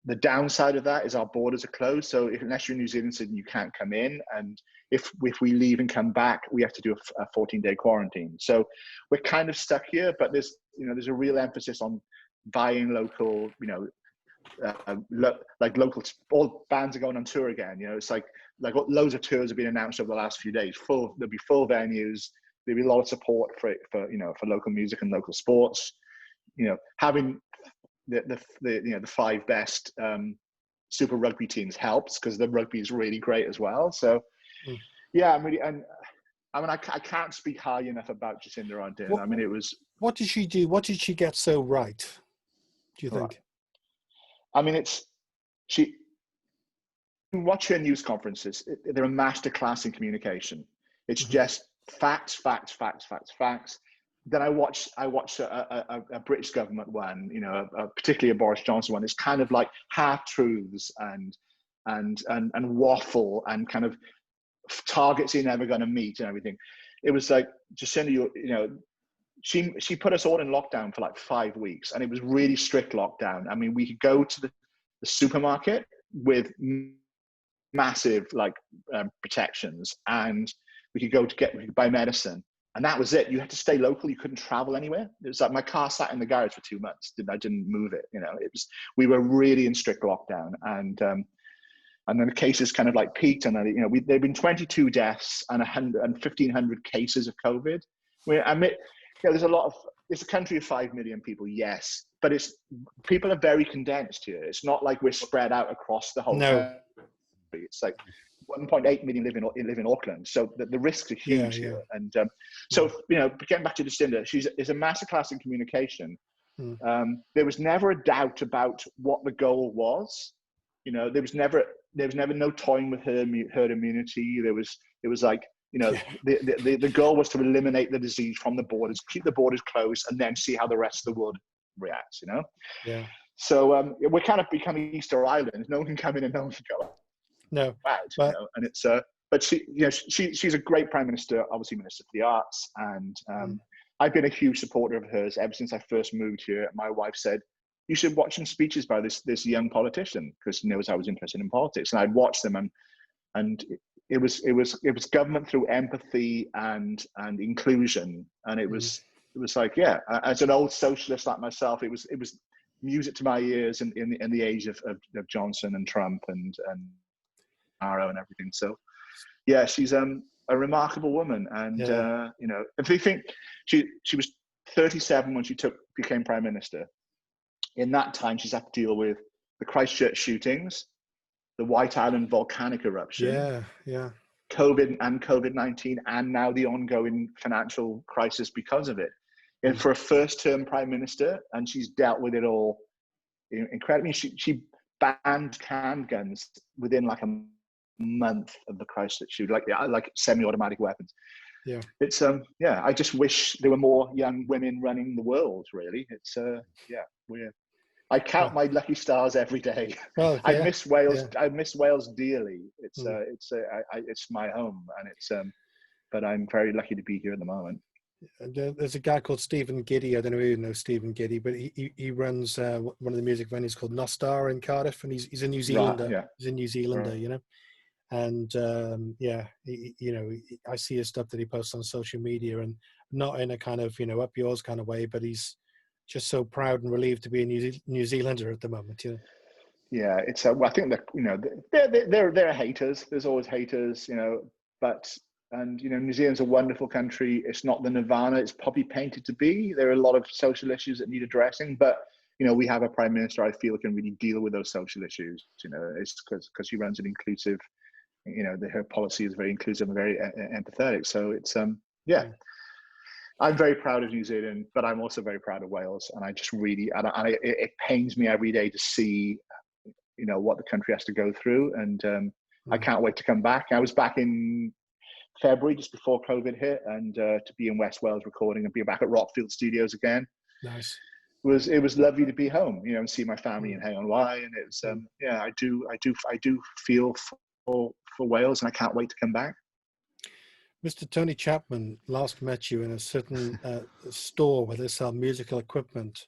the downside of that is our borders are closed. So unless you're in New Zealand, you can't come in. And if we leave and come back, we have to do a 14-day quarantine. So we're kind of stuck here. But there's a real emphasis on buying local. You know, like local. All bands are going on tour again. You know, it's like loads of tours have been announced over the last few days. There'll be full venues. There'll be a lot of support for local music and local sports. You know, having the 5 best Super Rugby teams helps, because the rugby is really great as well. So yeah, I can't speak high enough about Jacinda Ardern. I mean, it was. What did she do? What did she get so right, do you think? Right. I mean, she watch her news conferences. They're a masterclass in communication. It's just facts. Then I watch a British government one, you know, particularly a Boris Johnson one. It's kind of like half truths and waffle and kind of targets you're never going to meet and everything. It was like, Jacinda, you know, she put us all in lockdown for like 5 weeks, and it was really strict lockdown. I mean, we could go to the supermarket with massive protections, and we could buy medicine. And that was it. You had to stay local. You couldn't travel anywhere. It was like my car sat in the garage for 2 months. I didn't move it. You know, we were really in strict lockdown, and then the cases kind of like peaked, and then, you know, there've been 22 deaths and 1,500 cases of COVID. It's a country of 5 million people, yes, but people are very condensed here. It's not like we're spread out across the whole country. It's like 1.8 million live in Auckland, so the risks are huge here. And so, you know, getting back to Jacinda, she's a masterclass in communication. There was never a doubt about what the goal was. You know, there was never no toying with herd immunity. It was like, you know, the goal was to eliminate the disease from the borders, keep the borders closed, and then see how the rest of the world reacts. You know. Yeah. So we're kind of becoming Easter Island. No one can come in and no one can go out. No, you know? And it's but she's a great prime minister, obviously Minister for the Arts, and I've been a huge supporter of hers ever since I first moved here. My wife said, you should watch some speeches by this young politician, because he knows I was interested in politics. And I'd watch them, and it was government through empathy and inclusion. And it was like, yeah, as an old socialist like myself, it was music to my ears in the age of Johnson and Trump and Arrow and everything. So yeah, she's a remarkable woman. And you know, if you think she was 37 when she became prime minister. In that time, she's had to deal with the Christchurch shootings, the White Island volcanic eruption, COVID-19, and now the ongoing financial crisis because of it. And for a first-term prime minister, and she's dealt with it all incredibly. She banned handguns within like a month of the Christchurch shooting, like semi-automatic weapons. Yeah, it's I just wish there were more young women running the world. Really, it's I count my lucky stars every day. Well, I miss Wales. Yeah. I miss Wales dearly. It's my home, and it's but I'm very lucky to be here at the moment. There's a guy called Stephen Giddy. I don't know if you know Stephen Giddy, but he runs one of the music venues called Nostar in Cardiff, and he's a New Zealander. Right, yeah. He's a New Zealander, you know. And you know, I see his stuff that he posts on social media, and not in a kind of, you know, up yours kind of way, but he's just so proud and relieved to be a New Zealander at the moment. You know? Yeah, it's well, I think that, you know, there are haters. There's always haters, you know, and you know, New Zealand's a wonderful country. It's not the nirvana it's probably painted to be. There are a lot of social issues that need addressing, but you know, we have a prime minister I feel can really deal with those social issues. You know, it's because she runs an inclusive, you know, her policy is very inclusive and very empathetic. So it's I'm very proud of New Zealand, but I'm also very proud of Wales. And I just really, it pains me every day to see, you know, what the country has to go through. And I can't wait to come back. I was back in February, just before COVID hit, and to be in West Wales recording and be back at Rockfield Studios again. Nice. It was lovely to be home, you know, and see my family in Hay on Wye. And it was, I do feel for Wales, and I can't wait to come back. Mr. Tony Chapman last met you in a certain store where they sell musical equipment,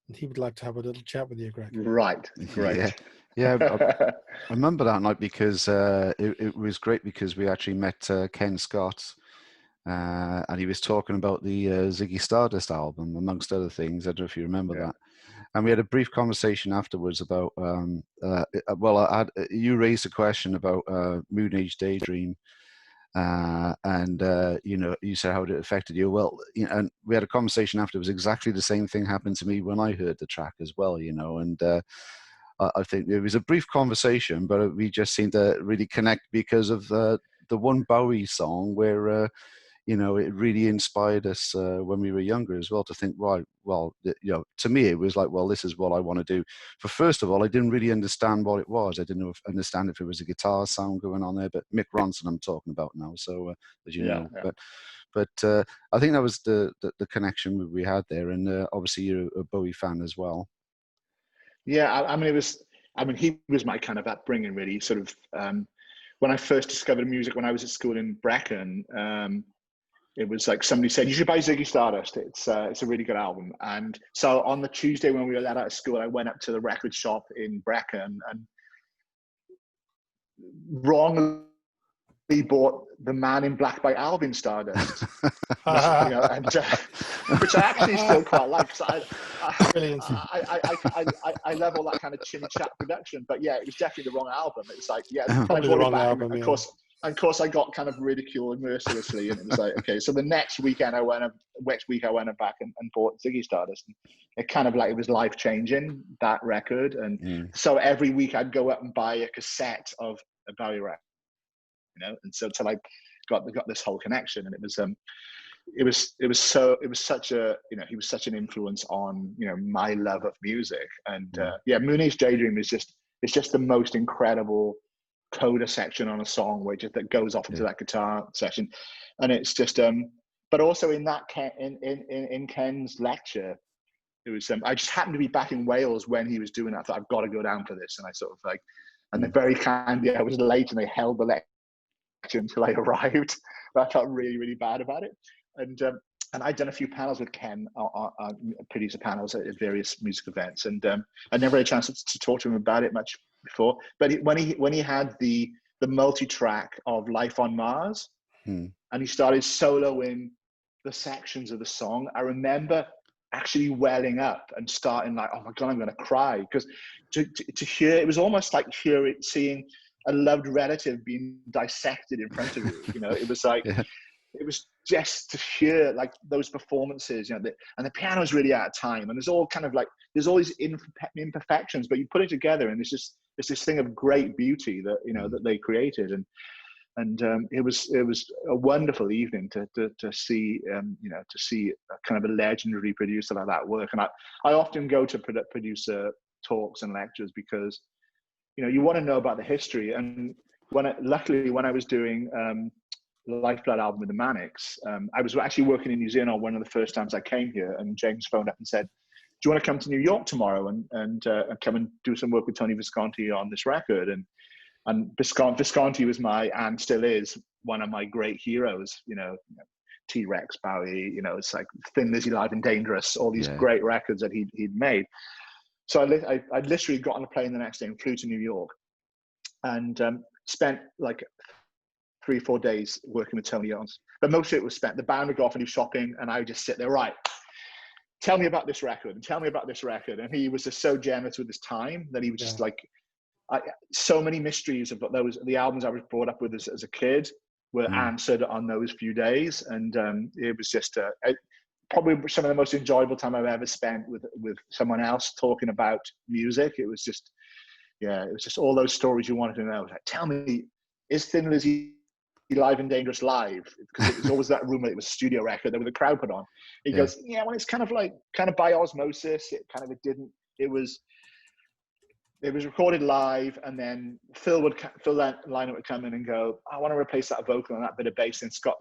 and he would like to have a little chat with you, Greg. Right, great. Yeah. I remember that night because it was great because we actually met Ken Scott, and he was talking about the Ziggy Stardust album, amongst other things. I don't know if you remember that. And we had a brief conversation afterwards about, you raised a question about Moon Age Daydream. You know, you said how it affected you. Well, you know, and we had a conversation afterwards. Exactly the same thing happened to me when I heard the track as well, you know. And I think it was a brief conversation, but we just seemed to really connect because of the one Bowie song where you know, it really inspired us when we were younger as well to think, right, well, you know, to me it was like, well, this is what I want to do. For first of all, I didn't really understand what it was. I didn't understand if it was a guitar sound going on there, but Mick Ronson I'm talking about now, so as you know. But I think that was the connection we had there, and obviously you're a Bowie fan as well. Yeah, I mean, he was my kind of upbringing, really. Sort of when I first discovered music when I was at school in Brecon. It was like somebody said, you should buy Ziggy Stardust. It's a really good album. And so on the Tuesday when we were let out of school, I went up to the record shop in Brecon and wrongly bought The Man in Black by Alvin Stardust, you know, and, which I actually still quite like. So I love all that kind of chimmy chat production. But yeah, it was definitely the wrong album. It's like, probably the wrong album. Of course, I got kind of ridiculed mercilessly, and it was like, okay. So the next week I went back and bought Ziggy Stardust. And it kind of like, it was life changing, that record. And so every week I'd go up and buy a cassette of a Bowie record, you know. And so till I got this whole connection, and it was such a, you know, he was such an influence on, you know, my love of music. And Moon Age Daydream is just the most incredible coda section on a song that goes off into that guitar section, and it's just but also in that in Ken's lecture, it was I just happened to be back in Wales when he was doing that. I thought, I've got to go down for this, and I sort of like, and they're very kindly, I was late and they held the lecture until I arrived, but I felt really, really bad about it. And And I'd done a few panels with Ken, producer panels at various music events, and I never had a chance to talk to him about it much before. But when he had the multi-track of Life on Mars, and he started soloing the sections of the song, I remember actually welling up and starting like, oh my God, I'm going to cry. Because to hear, it was almost like seeing a loved relative being dissected in front of you. You know, it was like, it was just to hear like those performances, you know, and the piano's really out of time. And there's all kind of like, there's all these imperfections, but you put it together and it's this thing of great beauty that, you know, that they created. And it was a wonderful evening to see, you know, to see a kind of a legendary producer like that work. And I often go to producer talks and lectures because, you know, you want to know about the history. And luckily when I was doing the Lifeblood album with the Manics, I was actually working in New Zealand on one of the first times I came here, and James phoned up and said, do you want to come to New York tomorrow and come and do some work with Tony Visconti on this record? And Visconti was and still is one of my great heroes, you know, T-Rex, Bowie, you know, it's like Thin Lizzy, Live and Dangerous, all these great records that he'd made. So I literally got on a plane the next day and flew to New York and spent like 3-4 days working with Tony on. But most of it was spent, the band would go off and do shopping and I would just sit there, right, tell me about this record and tell me about this record. And he was just so generous with his time that he was just like, so many mysteries of the albums I was brought up with as a kid were answered on those few days. And it was just probably some of the most enjoyable time I've ever spent with someone else talking about music. It was just, it was just all those stories you wanted to know. Like, tell me, is Thin Lizzy Live and Dangerous live? Because it was always that rumor it was a studio record that with the crowd put on. He goes, well, it's kind of by osmosis. It was recorded live, and then Phil Lynott would come in and go, I want to replace that vocal and that bit of bass. And Scott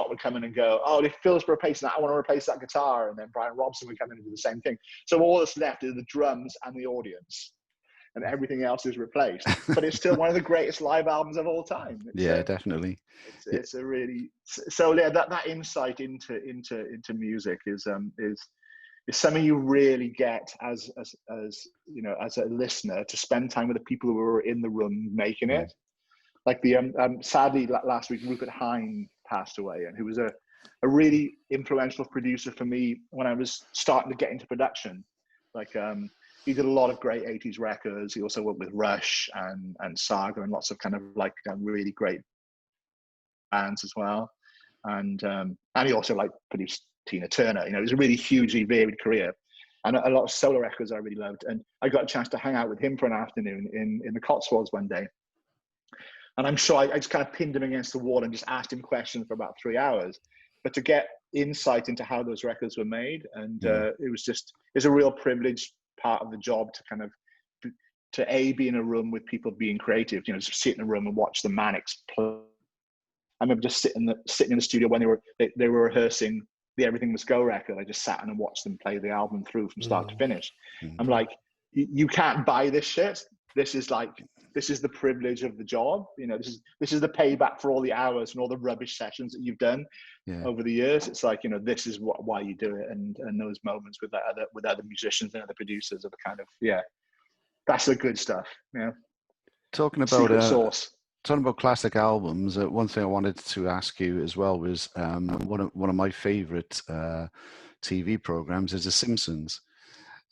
would come in and go, oh, if Phil's replacing that, I want to replace that guitar. And then Brian Robson would come in and do the same thing. So all that's left is the drums and the audience, and everything else is replaced. But it's still one of the greatest live albums of all time. Definitely. It's a really that insight into music is something you really get as you know, as a listener, to spend time with the people who were in the room making it. Like sadly last week Rupert Hine passed away, and who was a really influential producer for me when I was starting to get into production. Like he did a lot of great 80s records. He also worked with Rush and Saga and lots of kind of like really great bands as well. And he also like produced Tina Turner. You know, it was a really hugely varied career, and a lot of solo records I really loved. And I got a chance to hang out with him for an afternoon in the Cotswolds one day. And I'm sure I just kind of pinned him against the wall and just asked him questions for about 3 hours. But to get insight into how those records were made, and it's a real privileged part of the job to kind of to be in a room with people being creative. You know, just sit in a room and watch the Manics play. I remember just sitting in the studio when they were rehearsing the Everything Must Go record. I just sat and watched them play the album through from start to finish. I'm like, you can't buy this shit. This is the privilege of the job. You know, this is the payback for all the hours and all the rubbish sessions that you've done over the years. It's like, you know, this is why you do it. And those moments with other musicians and other producers are the kind of, that's the good stuff. Yeah. Talking about secret sauce. Talking about classic albums, one thing I wanted to ask you as well was one of my favorite TV programs is The Simpsons,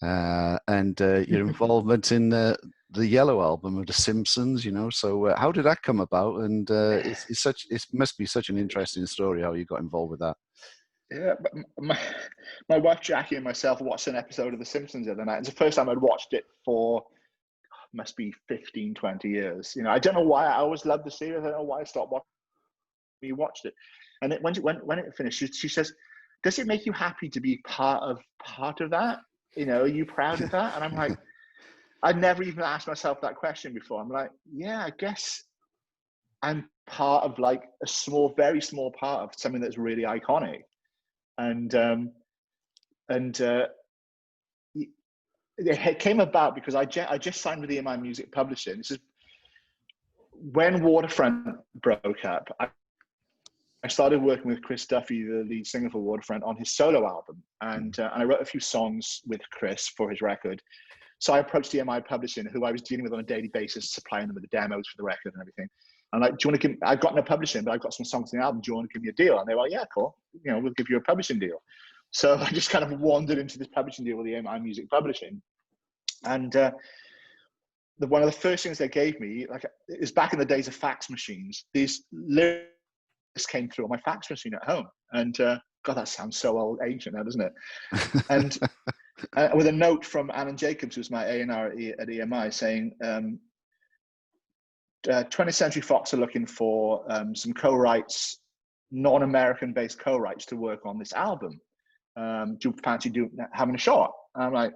and your involvement in the Yellow Album of The Simpsons. You know, so how did that come about? And it must be such an interesting story how you got involved with that. Yeah, but my wife Jackie and myself watched an episode of The Simpsons the other night. It's the first time I'd watched it for must be 15, 20 years. You know, I don't know why. I always loved the series. I don't know why I stopped watching. We watched it, and when it finished, she says, "Does it make you happy to be part of that? You know, are you proud of that?" And I'm like, I'd never even asked myself that question before. I'm like, yeah, I guess I'm part of like a very small part of something that's really iconic, and it came about because I just signed with EMI Music Publishing. This is when Waterfront broke up. I started working with Chris Duffy, the lead singer for Waterfront, on his solo album. And I wrote a few songs with Chris for his record. So I approached EMI Publishing, who I was dealing with on a daily basis, supplying them with the demos for the record and everything. I'm like, do you want to give, I've got no publishing, but I've got some songs in the album. Do you want to give me a deal? And they were like, yeah, cool. You know, we'll give you a publishing deal. So I just kind of wandered into this publishing deal with EMI Music Publishing. And one of the first things they gave me, like, it was back in the days of fax machines. These lyrics came through on my fax machine at home. And God, that sounds so old, ancient now, doesn't it? And with a note from Alan Jacobs, who's my A&R at EMI, saying, 20th Century Fox are looking for some co-writes, non-American based co-writes to work on this album. Do you fancy having a shot? And I'm like,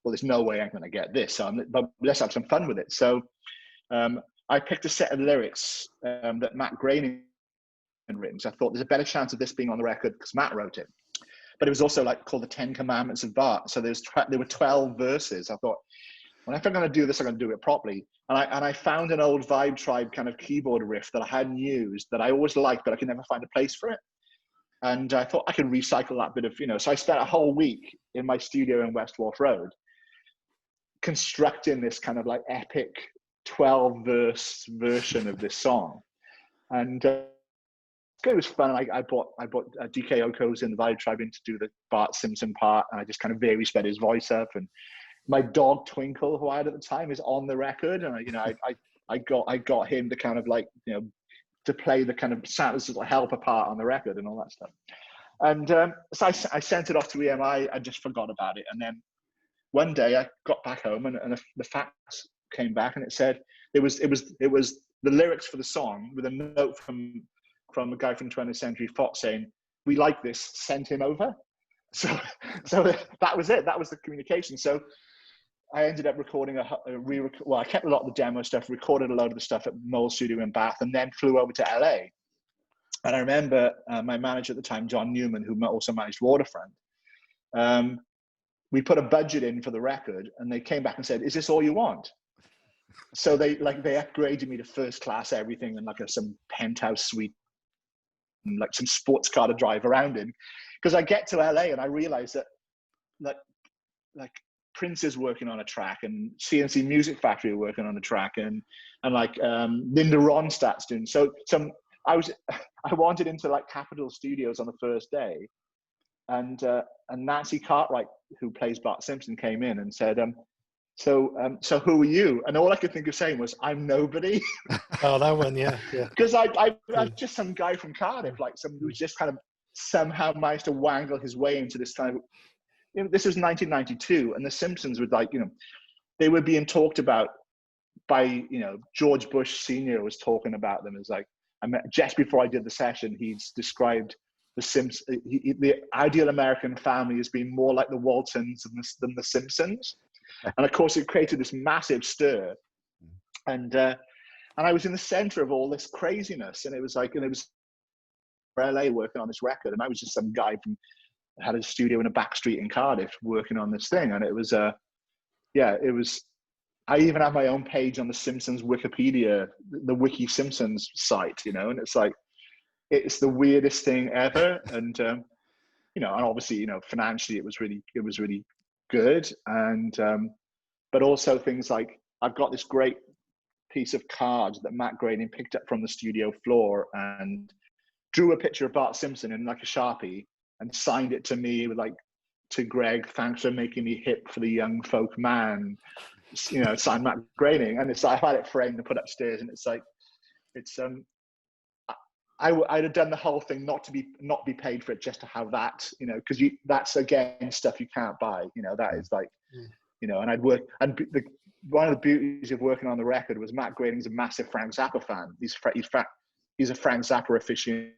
well, there's no way I'm going to get this, but let's have some fun with it. So I picked a set of lyrics that Matt Groening had written. So I thought there's a better chance of this being on the record because Matt wrote it. But it was also like called the 10 Commandments of Bart. So there were 12 verses. I thought, well, if I'm going to do this, I'm going to do it properly. And I found an old Vibe Tribe kind of keyboard riff that I hadn't used that I always liked, but I could never find a place for it. And I thought I could recycle that bit of, you know, so I spent a whole week in my studio in West Wharf Road constructing this kind of like epic 12-verse version of this song. And it was fun. I bought DK Oko's in the Vibe Tribe in to do the Bart Simpson part, and I just kind of very sped his voice up. And my dog Twinkle, who I had at the time, is on the record, and you know, I got him to kind of like, you know, to play the kind of Santa's little helper part on the record and all that stuff. And so I sent it off to EMI. I just forgot about it, and then one day I got back home, and the fax came back, and it said it was the lyrics for the song with a note from a guy from 20th Century Fox saying, "We like this, send him over." So that was it. That was the communication. So I ended up recording I kept a lot of the demo stuff, recorded a load of the stuff at Mole Studio in Bath, and then flew over to LA. And I remember my manager at the time, John Newman, who also managed Waterfront, we put a budget in for the record, and they came back and said, "Is this all you want?" So they upgraded me to first class everything and like some penthouse suite and like some sports car to drive around in. Because I get to LA and I realize that like Prince is working on a track, and CNC Music Factory are working on a track, and like Linda Ronstadt's doing. So I wanted into like Capitol Studios on the first day, and Nancy Cartwright, who plays Bart Simpson, came in and said, so who are you? And all I could think of saying was, "I'm nobody." Oh, that one, yeah. Because I was just some guy from Cardiff, like some who just kind of somehow managed to wangle his way into this kind of. You know, this was 1992, and The Simpsons were like, you know, they were being talked about by, you know, George Bush Sr. was talking about them as like, just before I did the session, he's described the Simpsons, the ideal American family as being more like the Waltons than the Simpsons. And of course, it created this massive stir. And I was in the center of all this craziness, and it was like, and it was LA working on this record, and I was just some guy from. Had a studio in a back street in Cardiff working on this thing, and it was it was. I even have my own page on the Simpsons Wikipedia, the Wiki Simpsons site, you know, and it's like it's the weirdest thing ever, and you know, and obviously, you know, financially it was really good, and but also things like I've got this great piece of card that Matt Groening picked up from the studio floor and drew a picture of Bart Simpson in like a Sharpie and signed it to me with like, "To Greg, thanks for making me hip for the young folk man," you know, signed Matt Groening. And it's like, I've had it framed and put upstairs, and it's like, it's I'd have done the whole thing not be paid for it, just to have that, you know, because that's again stuff you can't buy, you know. That is like, you know, and I'd work, and one of the beauties of working on the record was Matt Groening's a massive Frank Zappa fan. He's a Frank Zappa aficionado,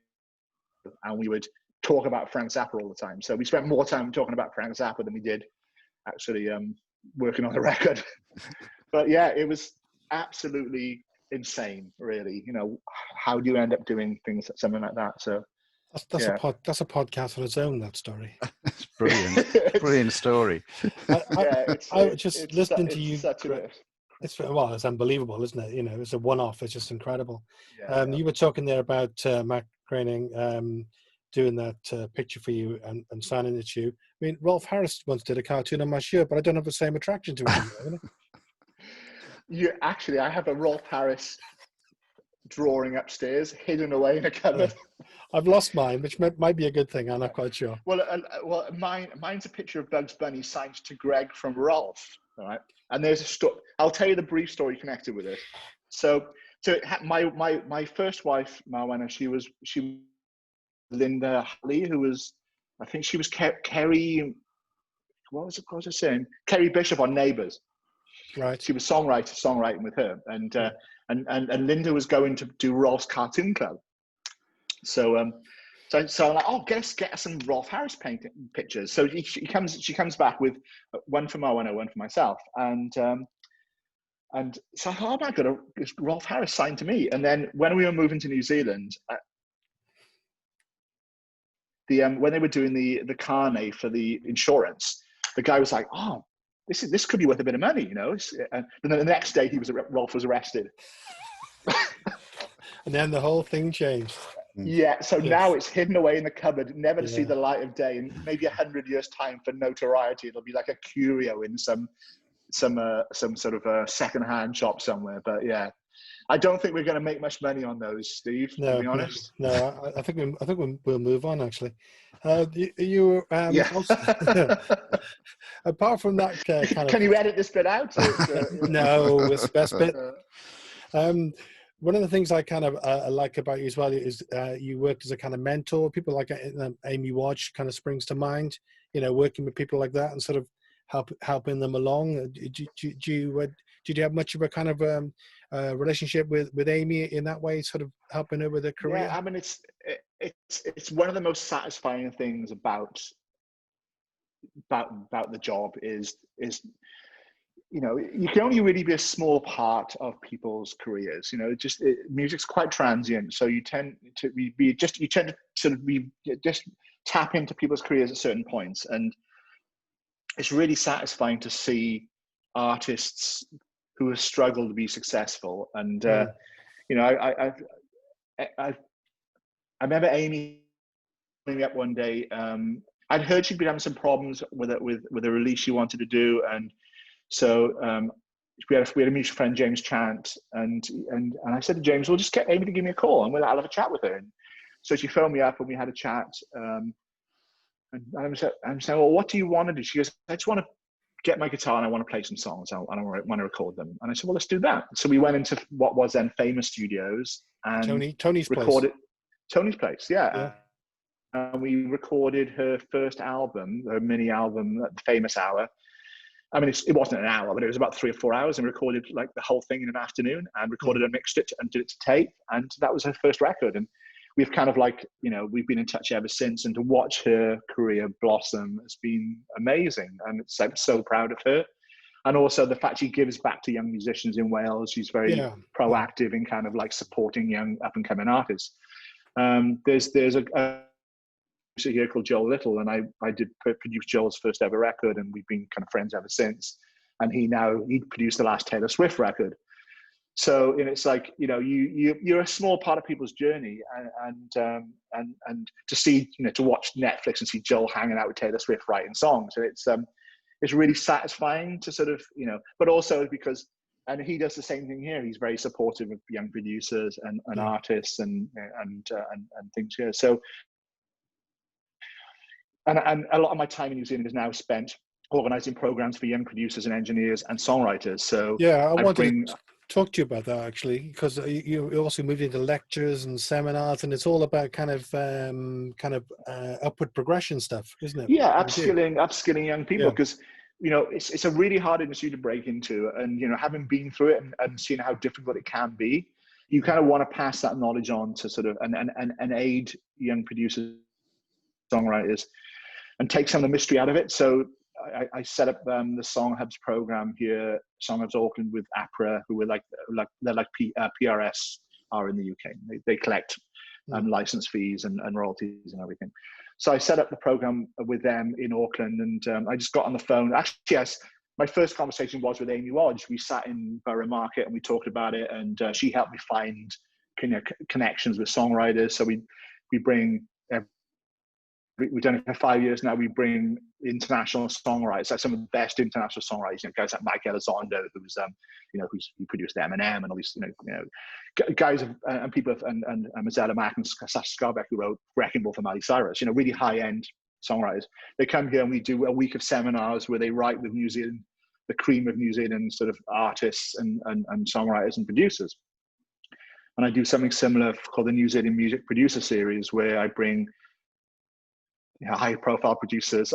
and we would talk about Frank Zappa all the time. So we spent more time talking about Frank Zappa than we did actually working on the record. But yeah, it was absolutely insane, really. You know, how do you end up doing things, something like that? So that's a podcast on its own, that story. It's brilliant. Brilliant story. Listening to you. It's unbelievable, isn't it? You know, it's a one-off. It's just incredible. You were talking there about Matt Groening, doing that picture for you and signing it to you. I mean, Rolf Harris once did a cartoon on my shirt, but I don't have the same attraction to it anymore. I have a Rolf Harris drawing upstairs, hidden away in a cupboard. Yeah. I've lost mine, which might be a good thing. I'm not quite sure. Well, mine's a picture of Bugs Bunny signed to Greg from Rolf. All right, and there's a story. I'll tell you the brief story connected with it. So my first wife, Marwana, she was Linda Halley, who was, I think she was Kerry. What was her saying? Kerry Bishop on Neighbours. Right. She was songwriting with her, and Linda was going to do Rolf's Cartoon Club. So I'm like, oh, get us some Rolf Harris painting pictures. So she comes back with one for Marwana, one for myself, and so I thought, oh my God, Rolf Harris signed to me. And then when we were moving to New Zealand, when they were doing the carnet for the insurance, the guy was like, oh, this could be worth a bit of money, you know. And then the next day, Rolf was arrested. And then the whole thing changed. Yeah, so yes. Now it's hidden away in the cupboard, never to see the light of day. In maybe 100 years' time, for notoriety, it'll be like a curio in some sort of a second-hand shop somewhere. But yeah, I don't think we're going to make much money on those, Steve. To be honest, no. I think we'll move on. Actually, you also, apart from that can you edit this bit out? No, it's the best bit. One of the things I kind of like about you as well is you worked as a kind of mentor. People like Amy Watch kind of springs to mind. You know, working with people like that and sort of helping them along. Did you have much of a kind of relationship with Amy in that way, sort of helping her with her career? Yeah, I mean, it's one of the most satisfying things about the job is you know, you can only really be a small part of people's careers. You know, music's quite transient, so you tend to just tap into people's careers at certain points, and it's really satisfying to see artists who have struggled to be successful. And you know, I remember Amy coming up one day. I'd heard she'd been having some problems with a release she wanted to do, and so we had a mutual friend, James Chant, and I said to James, "Well, just get Amy to give me a call, and I'll have a chat with her." And so she phoned me up, and we had a chat. And I'm saying, "Well, what do you want to do?" She goes, "I just want to get my guitar and I want to play some songs. I want to record them." And I said, "Well, let's do that." So we went into what was then Famous Studios and Tony's recorded place. Tony's place, yeah. And we recorded her first album, her mini album, The Famous Hour. I mean, it wasn't an hour, but it was about 3 or 4 hours, and we recorded like the whole thing in an afternoon, and recorded and mixed it and did it to tape, and that was her first record. And we've kind of like, you know, we've been in touch ever since, and to watch her career blossom has been amazing, and I'm so proud of her. And also the fact she gives back to young musicians in Wales. She's very proactive in kind of like supporting young up and coming artists. There's a here called Joel Little, and I did produce Joel's first ever record, and we've been kind of friends ever since. And he produced the last Taylor Swift record. So, and it's like, you know, you're a small part of people's journey, and to see, you know, to watch Netflix and see Joel hanging out with Taylor Swift writing songs, and it's really satisfying to sort of, you know, but also because, and he does the same thing here. He's very supportive of young producers and artists and things here. So. And a lot of my time in New Zealand is now spent organising programs for young producers and engineers and songwriters. So yeah, I wanted to talk to you about that actually, because you also moved into lectures and seminars, and it's all about kind of upward progression stuff, isn't it? Yeah, upskilling young people, because you know it's a really hard industry to break into, and you know, having been through it and seeing how difficult it can be, you kind of want to pass that knowledge on to sort of and aid young producers, songwriters, and take some of the mystery out of it. So I set up the Song Hubs program here, Song Hubs Auckland, with APRA, who were they're like PRS are in the UK. They collect license fees and royalties and everything. So I set up the program with them in Auckland, and I just got on the phone. Actually, yes, my first conversation was with Amy Watch. We sat in Borough Market and we talked about it, and she helped me find connections with songwriters. So we bring. We've done it for 5 years now. We bring international songwriters, like some of the best international songwriters, guys like Mike Elizondo, who's who produced Eminem and all these, guys and people and Mazzella Mack and Sash Scarbeck, who wrote Wrecking Ball for Miley Cyrus. Really high end songwriters. They come here and we do a week of seminars where they write with New Zealand, the cream of New Zealand sort of artists and songwriters and producers. And I do something similar called the New Zealand Music Producer Series, where I bring high-profile producers.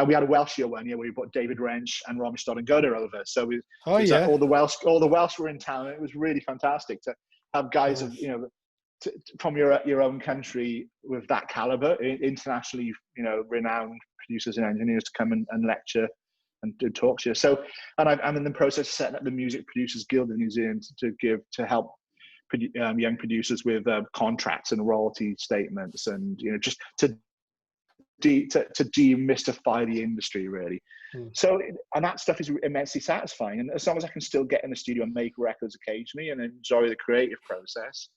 We had a Welsh year one year where we brought David Wrench and Romy Stoddard-Goda over. So all the Welsh were in town. And it was really fantastic to have guys of from your own country with that caliber, internationally renowned producers and engineers to come and lecture and do talks here. So, and I'm in the process of setting up the Music Producers Guild in New Zealand to help young producers with contracts and royalty statements, and just to demystify the industry, really. So, and that stuff is immensely satisfying. And as long as I can still get in the studio and make records occasionally and enjoy the creative process,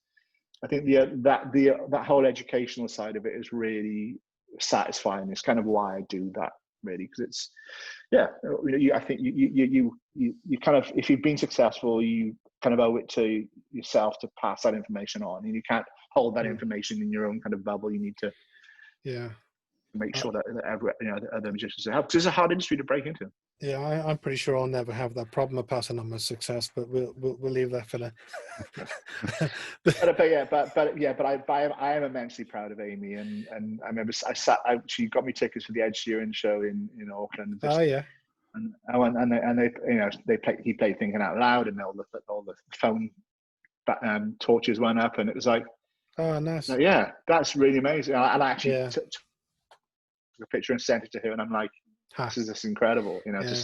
I think that whole educational side of it is really satisfying. It's kind of why I do that, really, because it's, I think you kind of, if you've been successful, you kind of owe it to yourself to pass that information on, and you can't hold that information in your own kind of bubble. You need to make sure that other musicians help, because it's a hard industry to break into. Yeah, I'm pretty sure I'll never have that problem of passing on my success, but we'll leave that for now. but I am immensely proud of Amy, and I remember she got me tickets for the Ed Sheeran show in Auckland. Oh yeah. And I went, and he played Thinking Out Loud, and all the phone torches went up, and it was like, oh nice. Yeah, that's really amazing. And I actually took a picture and sent it to her, and I'm like, this is just incredible, to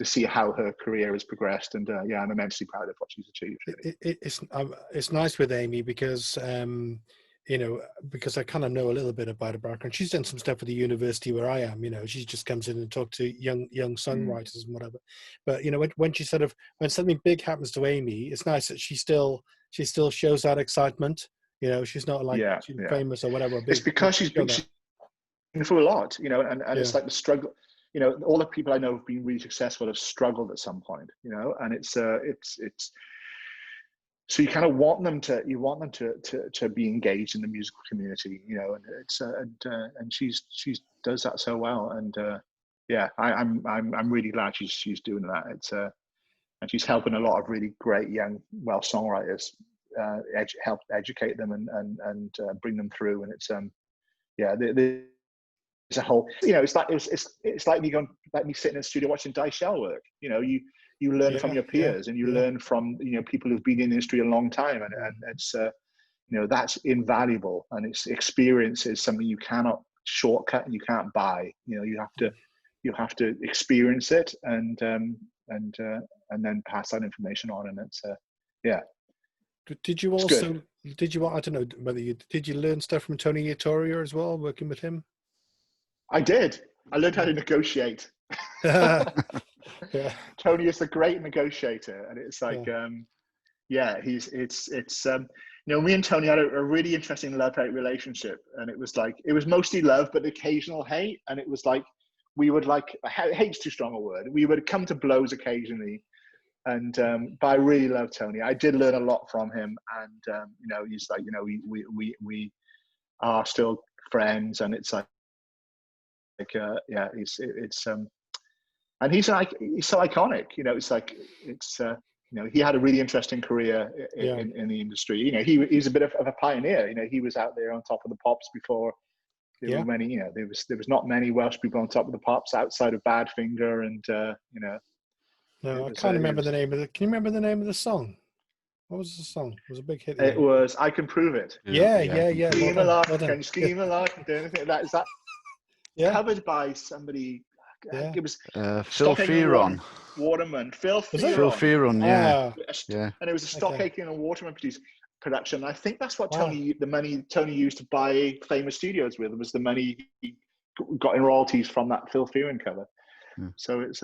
see how her career has progressed, and I'm immensely proud of what she's achieved. Really. It's nice with Amy because because I kind of know a little bit about her background. She's done some stuff at the university where I am. She just comes in and talks to young songwriters and whatever. But when something big happens to Amy, it's nice that she still shows that excitement. She's not like she's famous or whatever. It's because she's been through a lot, and it's like the struggle. All the people I know have been really successful have struggled at some point, and it's so you kind of want them to be engaged in the musical community, and it's and she's does that so well, and I'm really glad she's doing that. It's and she's helping a lot of really great young Welsh songwriters, help educate them and bring them through, and it's there's a whole, it's like me sitting in the studio watching Di Shell work. You learn from your peers, and you learn from people who've been in the industry a long time, and it's that's invaluable, and it's experience is something you cannot shortcut and you can't buy. You have to experience it and then pass that information on, and it's Did you also I don't know whether did you learn stuff from Tony Yatoria as well, working with him? I did. I learned how to negotiate. Tony is a great negotiator, and it's like me and Tony had a really interesting love-hate relationship, and it was mostly love but occasional hate, and it was like we would hate's too strong a word, we would come to blows occasionally, and but I really love Tony. I did learn a lot from him, and he's like, we are still friends, and it's like and he's so iconic. He had a really interesting career in the industry. He's a bit of a pioneer. He was out there on top of the pops before there were many. There was not many Welsh people on top of the pops outside of Badfinger, and No, I can't remember the name of it. Can you remember the name of the song? What was the song? It was a big hit. It was I Can Prove It. Yeah. Scheme a lot, can you scheme a lot, do anything? Is that covered by somebody? Yeah. It was Phil Fearon. Waterman. Phil Fearon, yeah. And it was a Stockaking and Waterman production. I think that's what the money Tony used to buy famous studios with, was the money he got in royalties from that Phil Fearon cover. So it's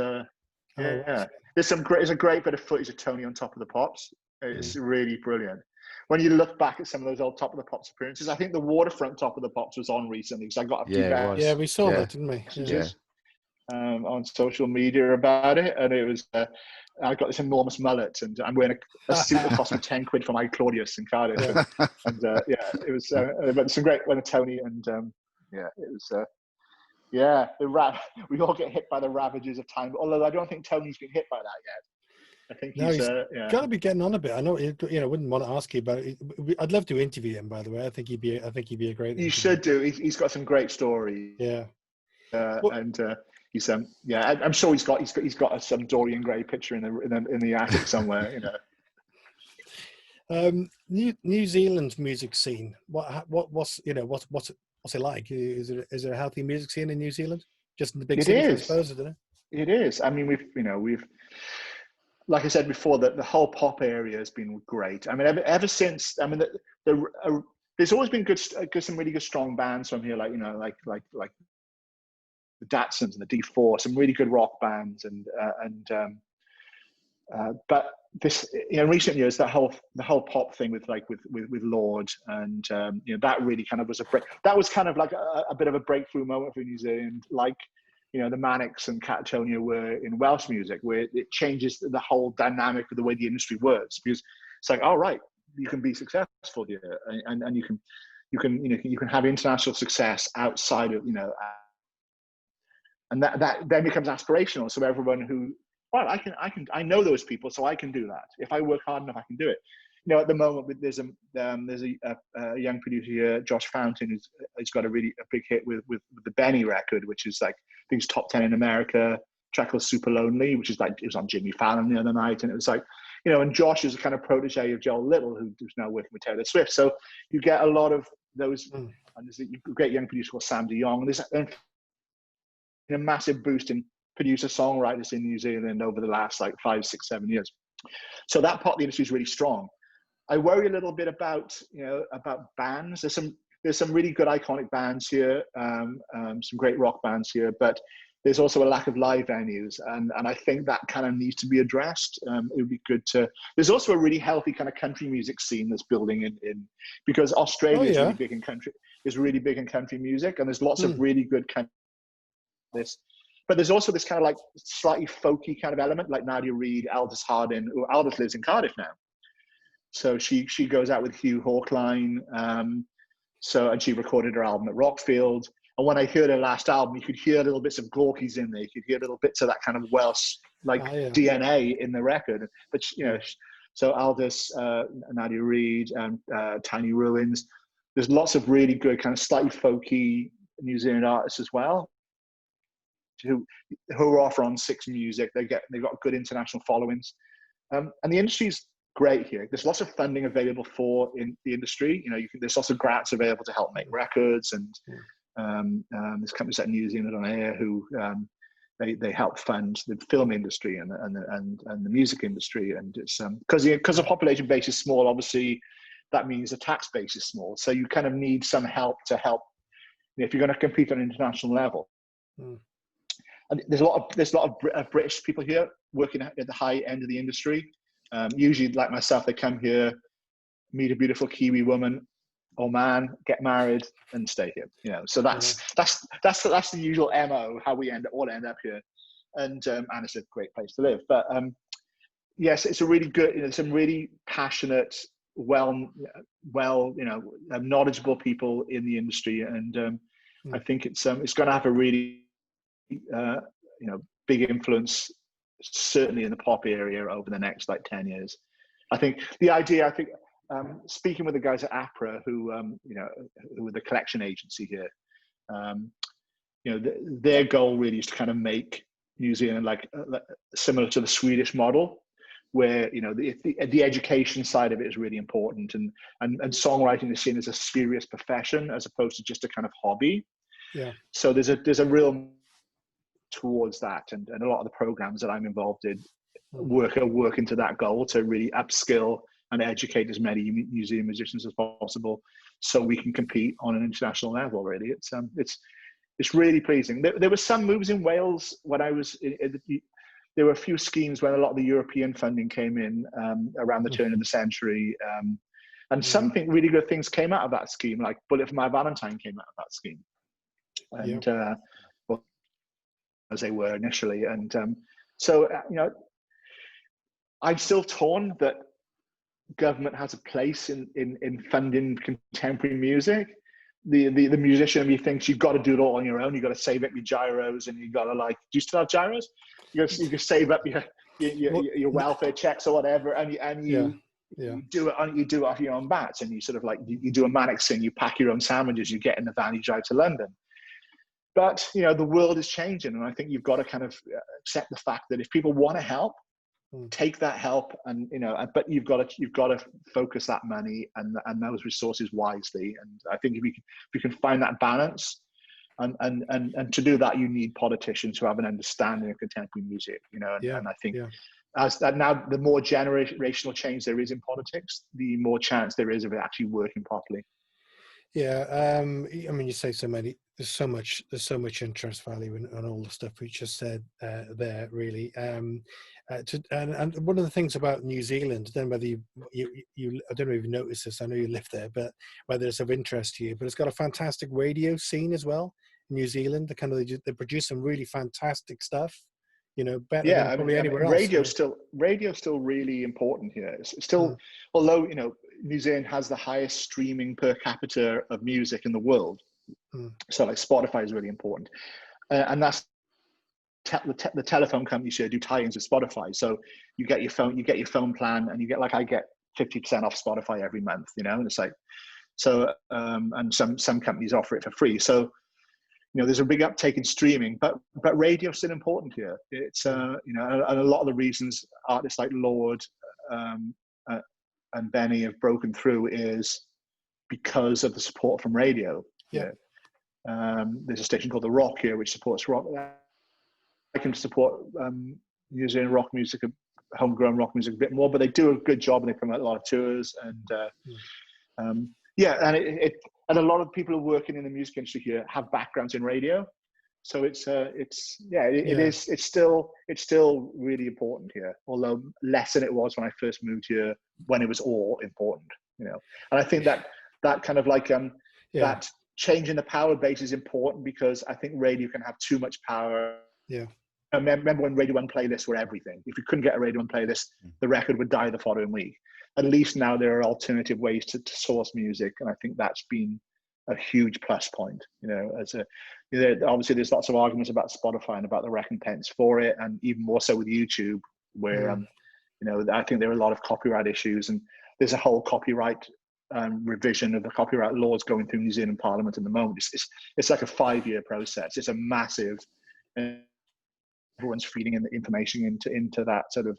there's a great bit of footage of Tony on top of the pops. It's really brilliant. when you look back at some of those old Top of the Pops appearances, I think the Waterfront Top of the Pops was on recently, because I got a few Yeah, it was. Yeah, we saw Yeah. that, didn't we? messages on social media about it, and it was. I got this enormous mullet, and I'm wearing a suit that cost me 10 quid from my Claudius in Cardiff, and yeah, it was. But some great when Tony and yeah, it was. Yeah, we all get hit by the ravages of time. Although I don't think Tony's been hit by that yet. I think he's got to be getting on a bit. I know, wouldn't want to ask you about it. I'd love to interview him, by the way. I think he'd be a great. You should do. He's got some great stories. Yeah, and he's yeah. I'm sure he's got some Dorian Gray picture in the attic somewhere. New Zealand's music scene. What's it like? Is there a healthy music scene in New Zealand? Just in the big cities, I suppose, isn't it? It is. I mean, we've like I said before, that the whole pop area has been great. I mean, ever since, I mean, there's always been some really good strong bands from here, like the Datsuns and the D4, some really good rock bands, but this, in recent years, the whole pop thing with Lord, and that really kind of was that was kind of like a bit of a breakthrough moment for New Zealand, like the Manics and Catatonia were in Welsh music, where it changes the whole dynamic of the way the industry works, because it's like, all right, you can be successful here, and you can have international success outside of and that then becomes aspirational. So everyone who, well, I know those people, so I can do that. If I work hard enough, I can do it. At the moment, there's a young producer here, Josh Fountain, who's got a big hit with the Benny record, which is like, I think it's top 10 in America. Track called Super Lonely, which is like, it was on Jimmy Fallon the other night, and it was like, and Josh is a kind of protege of Joel Little, who's now working with Taylor Swift. So you get a lot of those, and there's a great young producer called Sam de Jong. There's a massive boost in producer songwriters in New Zealand over the last like 5, 6, 7 years. So that part of the industry is really strong. I worry a little bit about bands. There's some really good iconic bands here, some great rock bands here, but there's also a lack of live venues, and I think that kind of needs to be addressed. It would be good to. There's also a really healthy kind of country music scene that's building in because Australia is really big in country. Is really big in country music, and there's lots of really good country. But there's also this kind of like slightly folky kind of element, like Nadia Reid, Aldous Hardin, who Aldous lives in Cardiff now. So she goes out with Hugh Hawkline. And she recorded her album at Rockfield. And when I heard her last album, you could hear little bits of Gorky's in there. You could hear little bits of that kind of Welsh DNA in the record. But so Aldous, Nadia Reid, and Tiny Ruins. There's lots of really good kind of slightly folky New Zealand artists as well, who are off on Six Music. They've got good international followings, and the industry's great here. There's lots of funding available for in the industry. There's lots of grants available to help make records, and there's companies like New Zealand On Air who they help fund the film industry and the music industry. And it's because the population base is small. Obviously, that means the tax base is small. So you kind of need some help to help if you're going to compete on an international level. And there's a lot of British people here working at the high end of the industry. Usually, like myself, they come here, meet a beautiful Kiwi woman or man, get married, and stay here. So that's the usual MO, how we all end up here, and it's a great place to live. But yes, it's a really good, some really passionate, knowledgeable people in the industry, and I think it's going to have a really big influence, certainly in the pop area over the next 10 years. I think the idea, speaking with the guys at APRA, who are the collection agency here, their goal really is to kind of make New Zealand similar to the Swedish model, where the education side of it is really important, and songwriting is seen as a serious profession as opposed to just a kind of hobby. Yeah. So there's a real towards that, and a lot of the programs that I'm involved in work into that goal to really upskill and educate as many New Zealand musicians as possible, so we can compete on an international level. Really, it's really pleasing. There were some moves in Wales when I was. There were a few schemes when a lot of the European funding came in around the turn of the century. And something really good things came out of that scheme, like Bullet for My Valentine came out of that scheme. And, well, as they were initially. And so, I'm still torn that government has a place in funding contemporary music. The musician in me thinks you've got to do it all on your own. You've got to save up your gyros, and you've got to, like, do you still have gyros? You can save up your welfare checks or whatever, and you do it off your own bats, and you sort of like you do a Manic C, you pack your own sandwiches, you get in the van, you drive to London. But the world is changing, and I think you've got to kind of accept the fact that if people want to help, take that help, and but you've got to focus that money and those resources wisely. And I think if you can find that balance, and to do that, you need politicians who have an understanding of contemporary music. And I think as that now, the more generational change there is in politics, the more chance there is of it actually working properly. Yeah, I mean, you say so many. There's so much interest value in all the stuff we just said there, really. And one of the things about New Zealand, then whether you I don't know if you noticed this, I know you live there, but whether it's of interest to you, but it's got a fantastic radio scene as well in New Zealand. They produce some really fantastic stuff. Better than probably anywhere else. Radio's still really important here. It's still, although New Zealand has the highest streaming per capita of music in the world, so like Spotify is really important, and that's the telephone companies here do tie-ins with Spotify. So you get your phone plan, and you get, like, I get 50% off Spotify every month. And it's like, so and some companies offer it for free. So there's a big uptake in streaming, but radio's still important here. It's and a lot of the reasons artists like Lord and Benny have broken through is because of the support from radio. There's a station called The Rock here, which supports rock. I can support New Zealand rock music, homegrown rock music a bit more, but they do a good job, and they promote a lot of tours. And and a lot of people who are working in the music industry here have backgrounds in radio, so it's still really important here, although less than it was when I first moved here, when it was all important. And I think that kind of like that change in the power base is important, because I think radio can have too much power. I remember when Radio 1 playlists were everything. If you couldn't get a Radio 1 playlist, the record would die the following week. At least now there are alternative ways to source music, and I think that's been a huge plus point. Obviously there's lots of arguments about Spotify and about the recompense for it, and even more so with YouTube, where I think there are a lot of copyright issues, and there's a whole copyright revision of the copyright laws going through New Zealand Parliament at the moment. It's like a 5-year process. It's a massive. Everyone's feeding in the information into that sort of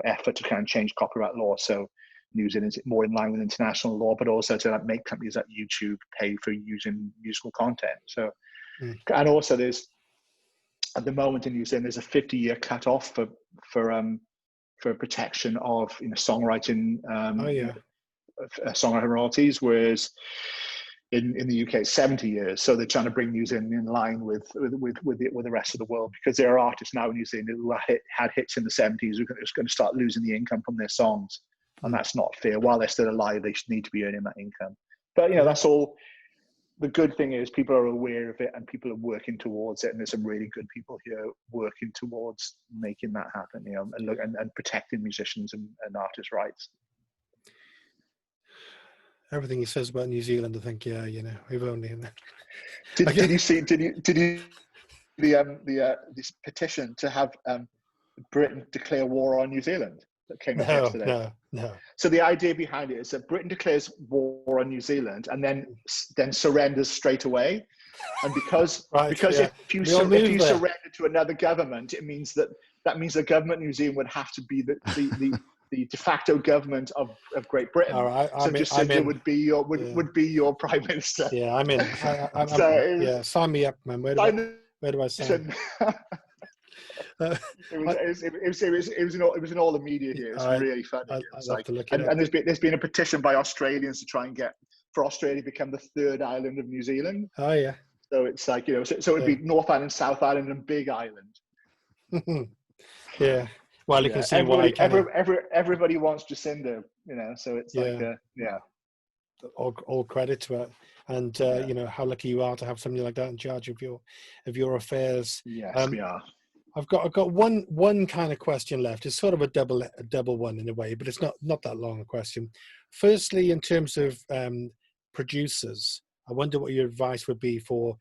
effort to kind of change copyright law, so New Zealand is more in line with international law, but also to make companies like YouTube pay for using musical content. So, and also there's, at the moment in New Zealand, there's a 50-year cut-off for protection of songwriting songwriting royalties, whereas in the UK it's 70 years. So they're trying to bring New Zealand in line with the rest of the world, because there are artists now in New Zealand who had hits in the 70s who are going to start losing the income from their songs, and that's not fair. While they're still alive, they need to be earning that income. But that's all. The good thing is people are aware of it, and people are working towards it, and there's some really good people here working towards making that happen, and protecting musicians and artists' rights. Everything he says about New Zealand, I think, we've only. Did you see this petition to have Britain declare war on New Zealand that came up yesterday? No. So the idea behind it is that Britain declares war on New Zealand and then surrenders straight away. And because if you surrender to another government, it means that the government of New Zealand would have to be the de facto government of Great Britain. All right, Jacinda would be your prime minister. Yeah, I'm in. Sign me up, man. Where do I sign? It was in all the media here. It's really funny. There's been a petition by Australians to try and get for Australia to become the third island of New Zealand. Oh yeah. So it's like so it'd be North Island, South Island, and Big Island. Yeah. Well, you can see why. Everybody wants Jacinda, you know. So it's like, yeah. All credit to it, and you know how lucky you are to have somebody like that in charge of your affairs. Yes, we are. I've got one kind of question left. It's sort of a double one in a way, but it's not that long a question. Firstly, in terms of producers, I wonder what your advice would be for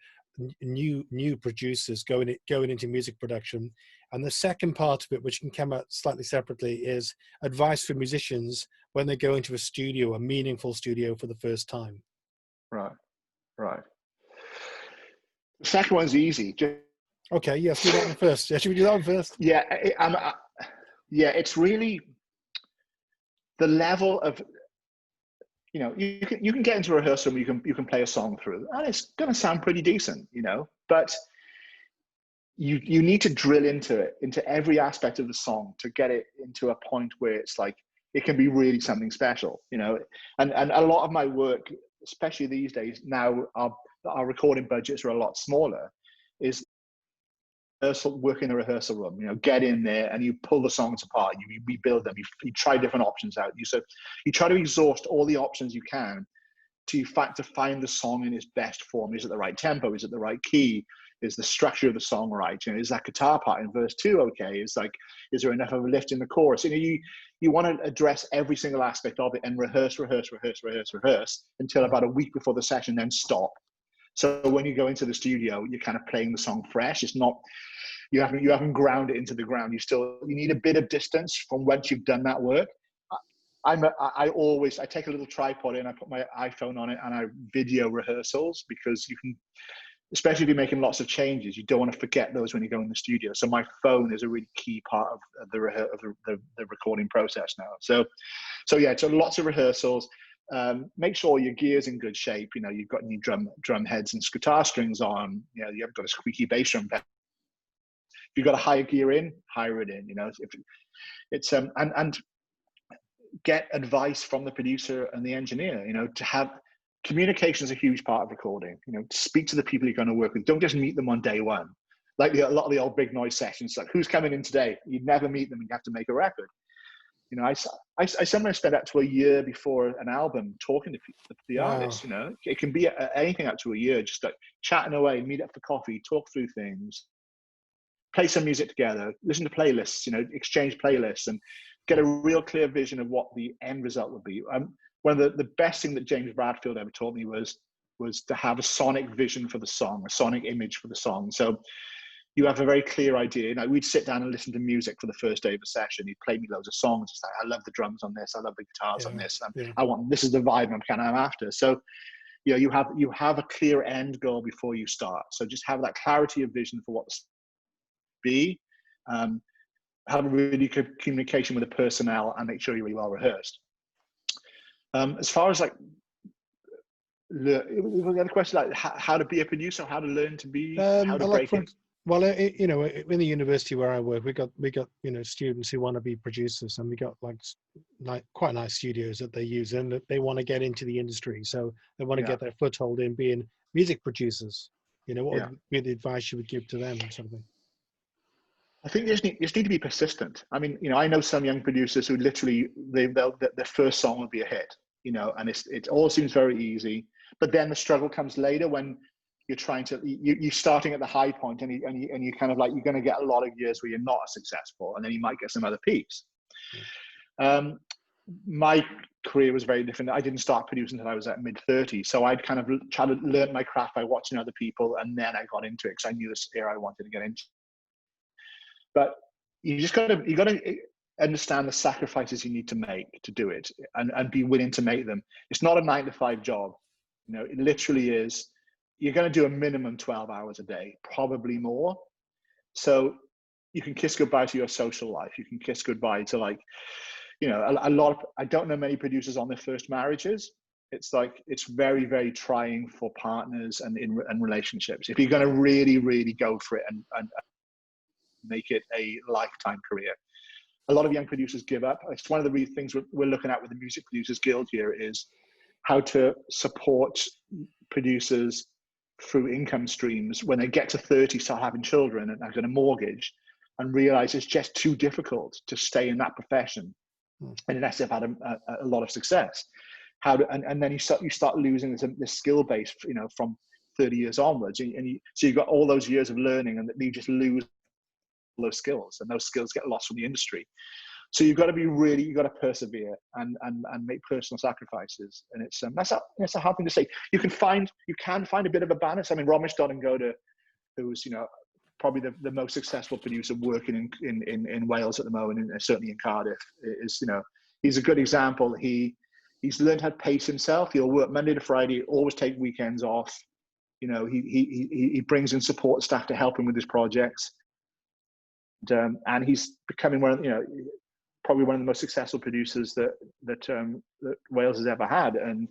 new producers going into music production. And the second part of it, which can come out slightly separately, is advice for musicians when they go into a studio, a meaningful studio, for the first time. Right. The second one's easy. Okay, yes, do that one first. Yeah, should we do that one first? Yeah, it's really the level of, you know, you can get into a rehearsal and you can play a song through, and it's going to sound pretty decent, you know, but you need to drill into every aspect of the song to get it into a point where it's like it can be really something special, you know. And a lot of my work, especially these days now, our recording budgets are a lot smaller, is work in the rehearsal room, you know, get in there and you pull the songs apart, you rebuild them, you try different options out. You try to exhaust all the options you can to find the song in its best form. Is it the right tempo? Is it the right key? Is the structure of the song right? You know, is that guitar part in verse 2 okay? Is there enough of a lift in the chorus? You know, you want to address every single aspect of it and rehearse until about a week before the session, then stop. So when you go into the studio, you're kind of playing the song fresh. It's not, you haven't ground it into the ground. You need a bit of distance from once you've done that work. I take a little tripod in, I put my iPhone on it, and I video rehearsals, because you can, especially if you're making lots of changes, you don't want to forget those when you go in the studio. So my phone is a really key part of the recording process now. So yeah, so lots of rehearsals. Make sure your gear's in good shape. You know, you've got new drum heads and guitar strings on. You know, you haven't got a squeaky bass drum. If you've got a higher gear in, hire it in. You know, if it's and get advice from the producer and the engineer. You know, to have communication is a huge part of recording. You know, speak to the people you're going to work with. Don't just meet them on day one. Like a lot of the old Big Noise sessions, like who's coming in today? You never meet them and you have to make a record. You know, I sometimes spend up to a year before an album talking to the artists. You know, it can be anything up to a year, just like chatting away, meet up for coffee, talk through things, play some music together, listen to playlists, you know, exchange playlists, and get a real clear vision of what the end result would be. One of the best thing that James Bradfield ever taught me was to have a sonic vision for the song, a sonic image for the song. So you have a very clear idea. You know, we'd sit down and listen to music for the first day of a session. He'd play me loads of songs. It's like, I love the drums on this. I love the guitars on this. This is the vibe I'm after. So, you know, you have a clear end goal before you start. So just have that clarity of vision for what the be. Have a really good communication with the personnel and make sure you're really well rehearsed. As far as like the other question, like how to be a producer, how to learn to be, how to break it. Well, you know, in the university where I work, we got you know, students who want to be producers, and we got like quite nice studios that they use, and they want to get into the industry, so they want to get their foothold in being music producers. You know, what would be the advice you would give to them or something? I think you just need to be persistent. I mean, you know, I know some young producers who literally their first song will be a hit, you know, and it all seems very easy, but then the struggle comes later when you're trying to you're starting at the high point, and you kind of like, you're going to get a lot of years where you're not as successful, and then you might get some other peaks. My career was very different. I didn't start producing until I was at mid-30s, so I'd kind of tried to learn my craft by watching other people, and then I got into it because I knew this area I wanted to get into. But you got to understand the sacrifices you need to make to do it, and be willing to make them. It's not a 9-to-5 job. You know, it literally is. You're going to do a minimum 12 hours a day, probably more. So you can kiss goodbye to your social life. You can kiss goodbye to, like, you know, I don't know many producers on their first marriages. It's like, it's very, very trying for partners and relationships. If you're going to really, really go for it and make it a lifetime career. A lot of young producers give up. It's one of the things we're looking at with the Music Producers Guild here, is how to support producers through income streams when they get to 30, start having children and having a mortgage. and realize it's just too difficult to stay in that profession, Mm. and unless they've had a lot of success. And then you start losing this skill base, you know, from 30 years onwards, so you've got all those years of learning, and you just lose those skills, and those skills get lost from the industry. So you've got to you've got to persevere and make personal sacrifices, and that's a hard thing to say. You can find a bit of a balance. I mean, Ramesh Donengoda, who's, you know, probably the most successful producer working in Wales at the moment, and certainly in Cardiff, is, you know, he's a good example. He's learned how to pace himself. He'll work Monday to Friday, always take weekends off. You know, he brings in support staff to help him with his projects, and he's becoming probably one of the most successful producers that Wales has ever had. And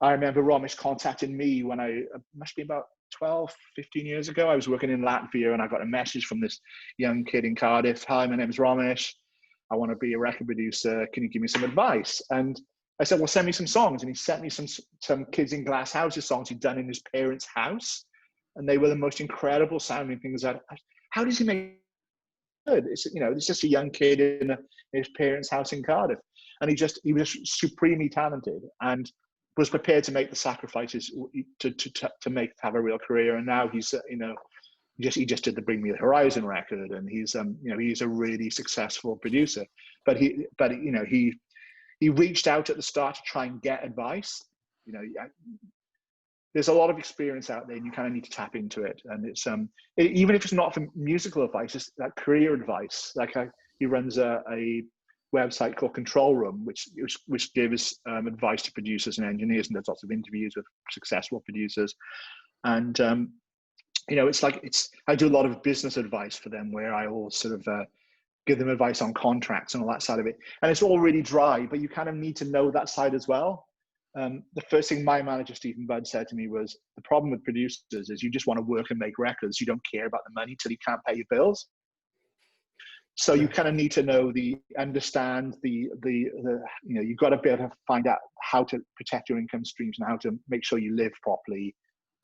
I remember Ramesh contacting me when must be about 12, 15 years ago. I was working in Latvia, and I got a message from this young kid in Cardiff. "Hi, my name is Ramesh. I want to be a record producer. Can you give me some advice?" And I said, "Well, send me some songs." And he sent me some Kids in Glass Houses songs he'd done in his parents' house. And they were the most incredible sounding things. How does he make good? It's, you know, it's just a young kid in his parents' house in Cardiff. And he was supremely talented, and was prepared to make the sacrifices to have a real career. And now he's, you know, he just did the Bring Me the Horizon record, and he's you know, he's a really successful producer. But you know, he reached out at the start to try and get advice. You know, there's a lot of experience out there, and you kind of need to tap into it. And it's even if it's not for musical advice, it's like career advice. Like he runs a website called Control Room, which gives advice to producers and engineers, and does lots of interviews with successful producers. And you know, I do a lot of business advice for them, where I will sort of give them advice on contracts and all that side of it. And it's all really dry, but you kind of need to know that side as well. The first thing my manager, Stephen Budd, said to me was, the problem with producers is you just want to work and make records. You don't care about the money till you can't pay your bills. So you kind of need to understand you know, you've got to be able to find out how to protect your income streams and how to make sure you live properly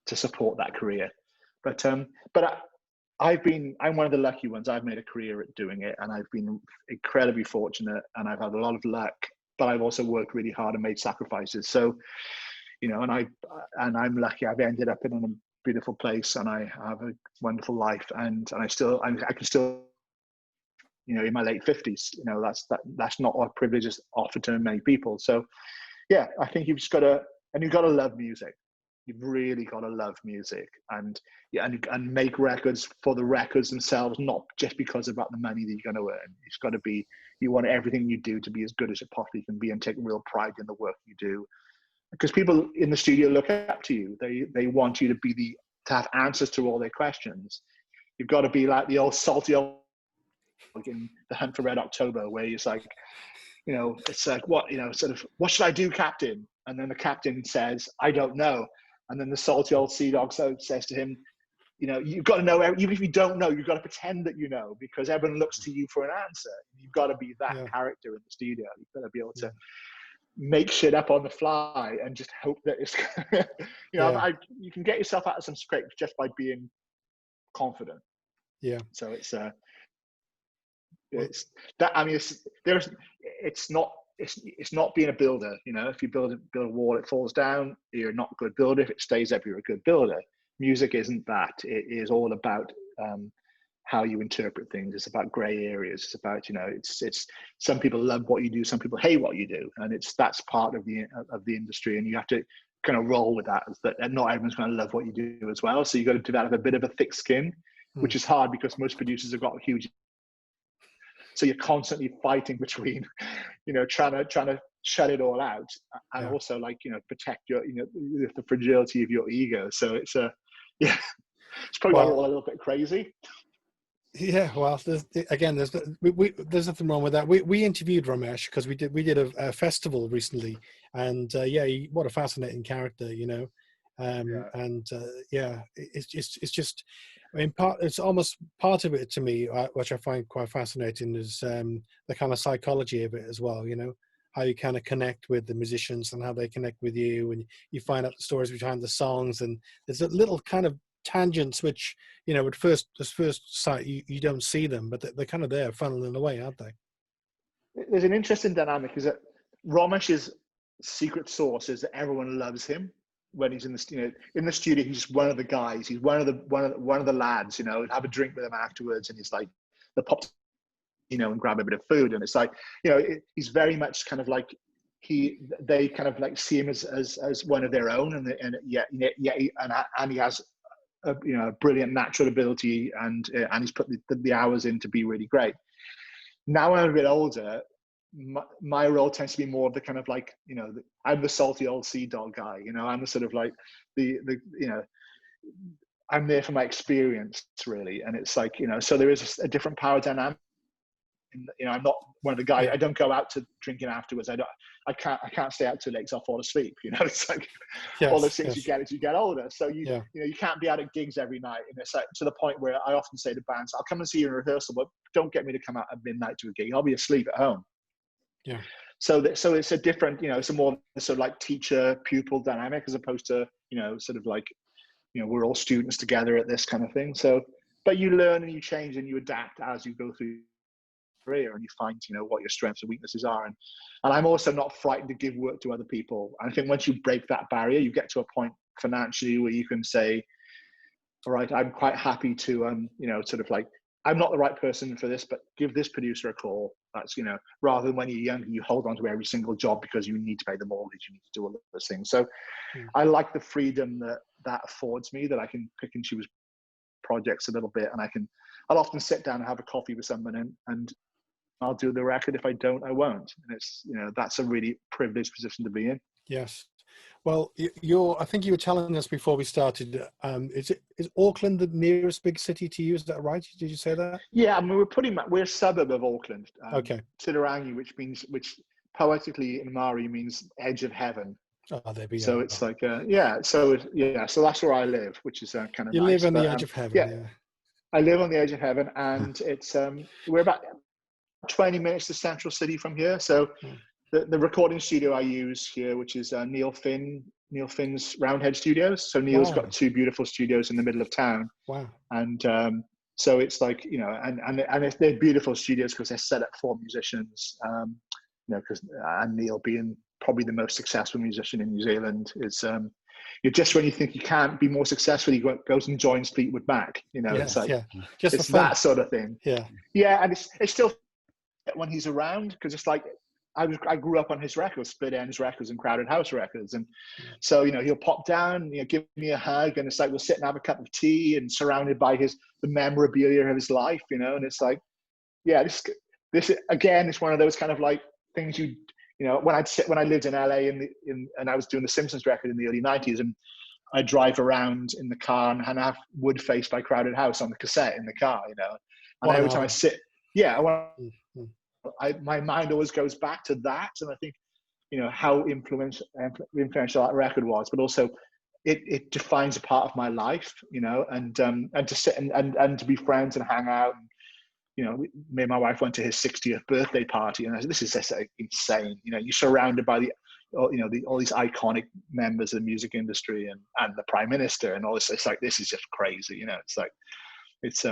to support that career. But I'm one of the lucky ones. I've made a career at doing it, and I've been incredibly fortunate, and I've had a lot of luck, but I've also worked really hard and made sacrifices. So, you know, and I'm lucky. I've ended up in a beautiful place, and I have a wonderful life, and I can still, you know, in my late 50s, you know, that's not a privilege that's offered to many people. So yeah, I think you've just got to love music. You've really got to love music, and make records for the records themselves, not just because about the money that you're going to earn. It's got to be, you want everything you do to be as good as it possibly can be, and take real pride in the work you do. Because people in the studio look up to you. They want you to have answers to all their questions. You've got to be like the old salty old in The Hunt for Red October, where it's like, you know, it's like, what, you know, sort of, what should I do, Captain? And then the captain says, I don't know. And then the salty old sea dog says to him, you know, you've got to know, even if you don't know, you've got to pretend that you know, because everyone looks to you for an answer. You've got to be that character in the studio. You've got to be able to make shit up on the fly and just hope that it's, you know, you can get yourself out of some scrapes just by being confident. Yeah. So it's that, I mean, it's not being a builder. You know, if you build a wall, it falls down. You're not a good builder. If it stays up, you're a good builder. Music isn't that. It is all about how you interpret things. It's about gray areas. It's about, you know, it's some people love what you do, some people hate what you do, and that's part of the industry, and you have to kind of roll with that. And not everyone's going to love what you do as well. So you got to develop a bit of a thick skin, which is hard because most producers have got huge. So you're constantly fighting between, you know, trying to shut it all out, and also, like, you know, protect your, you know, the fragility of your ego. So it's it's probably a little bit crazy. Yeah, well, there's nothing wrong with that. We interviewed Ramesh because we did a festival recently, and what a fascinating character, you know. It's just, I mean, it's almost part of it to me, which I find quite fascinating, is the kind of psychology of it as well. You know, how you kind of connect with the musicians and how they connect with you, and you find out the stories behind the songs, and there's a little kind of tangents which, at first sight you don't see them, but they're kind of there funneling away, aren't they? There's an interesting dynamic, is that Ramesh's secret sauce is that everyone loves him when he's in the in the studio. He's one of the guys. He's one of the lads. Have a drink with him afterwards, and he's like the pop, and grab a bit of food, and it's like he's very much kind of like they kind of like see him as one of their own, and he has a brilliant natural ability, and he's put the hours in to be really great. Now I'm a bit older, my role tends to be more of the kind of like, I'm the salty old sea dog guy, I'm the sort of like I'm there for my experience really. And it's like, so there is a different power dynamic. I'm not one of the guys. I don't go out to drinking afterwards. I can't stay out too late because I'll fall asleep. It's like all those things you get as you get older. So you can't be out at gigs every night. And it's like to the point where I often say to bands, I'll come and see you in rehearsal, but don't get me to come out at midnight to a gig. I'll be asleep at home. Yeah. So it's a different, it's a more sort of like teacher pupil dynamic, as opposed to, sort of like, we're all students together at this kind of thing. So, but you learn and you change and you adapt as you go through career, and you find what your strengths and weaknesses are, and I'm also not frightened to give work to other people. And I think once you break that barrier, you get to a point financially where you can say, all right, I'm quite happy to sort of like, I'm not the right person for this, but give this producer a call. That's rather than when you're young, you hold on to every single job because you need to pay the mortgage, you need to do all those things. So I like the freedom that affords me, that I can pick and choose projects a little bit, and I'll often sit down and have a coffee with someone, and I'll do the record. If I don't, I won't. And it's, that's a really privileged position to be in. Yes. Well, I think you were telling us before we started, is Auckland the nearest big city to you? Is that right? Did you say that? Yeah, I mean, we're a suburb of Auckland. Okay. Tirangi, which poetically in Maori means edge of heaven. Oh, there we go. So it's like, so that's where I live, which is kind of nice. You live on the edge of heaven. Yeah. I live on the edge of heaven, and it's, we're about 20 minutes to Central City from here. So the recording studio I use here, which is Neil Finn's Roundhead Studios. So Neil's got two beautiful studios in the middle of town. Wow. And so it's like, and they're beautiful studios because they're set up for musicians. Because Neil being probably the most successful musician in New Zealand, is just when you think you can't be more successful, he goes and joins Fleetwood Mac. It's like just it's that sort of thing. Yeah, and it's still when he's around, because it's like I grew up on his records, Split Ends records and Crowded House records, and so he'll pop down, give me a hug, and it's like we'll sit and have a cup of tea, and surrounded by the memorabilia of his life, and it's like, this again, it's one of those kind of like things when I lived in LA and I was doing the Simpsons record in the early 90s, and I drive around in the car and have Woodface by Crowded House on the cassette in the car, and every time I sit, my mind always goes back to that, and I think how influential that record was, but also it defines a part of my life, and to sit and to be friends and hang out. And, me and my wife went to his 60th birthday party, and this is just insane. You're surrounded by all these iconic members of the music industry and the Prime Minister and all this. It's like, this is just crazy. It's like, it's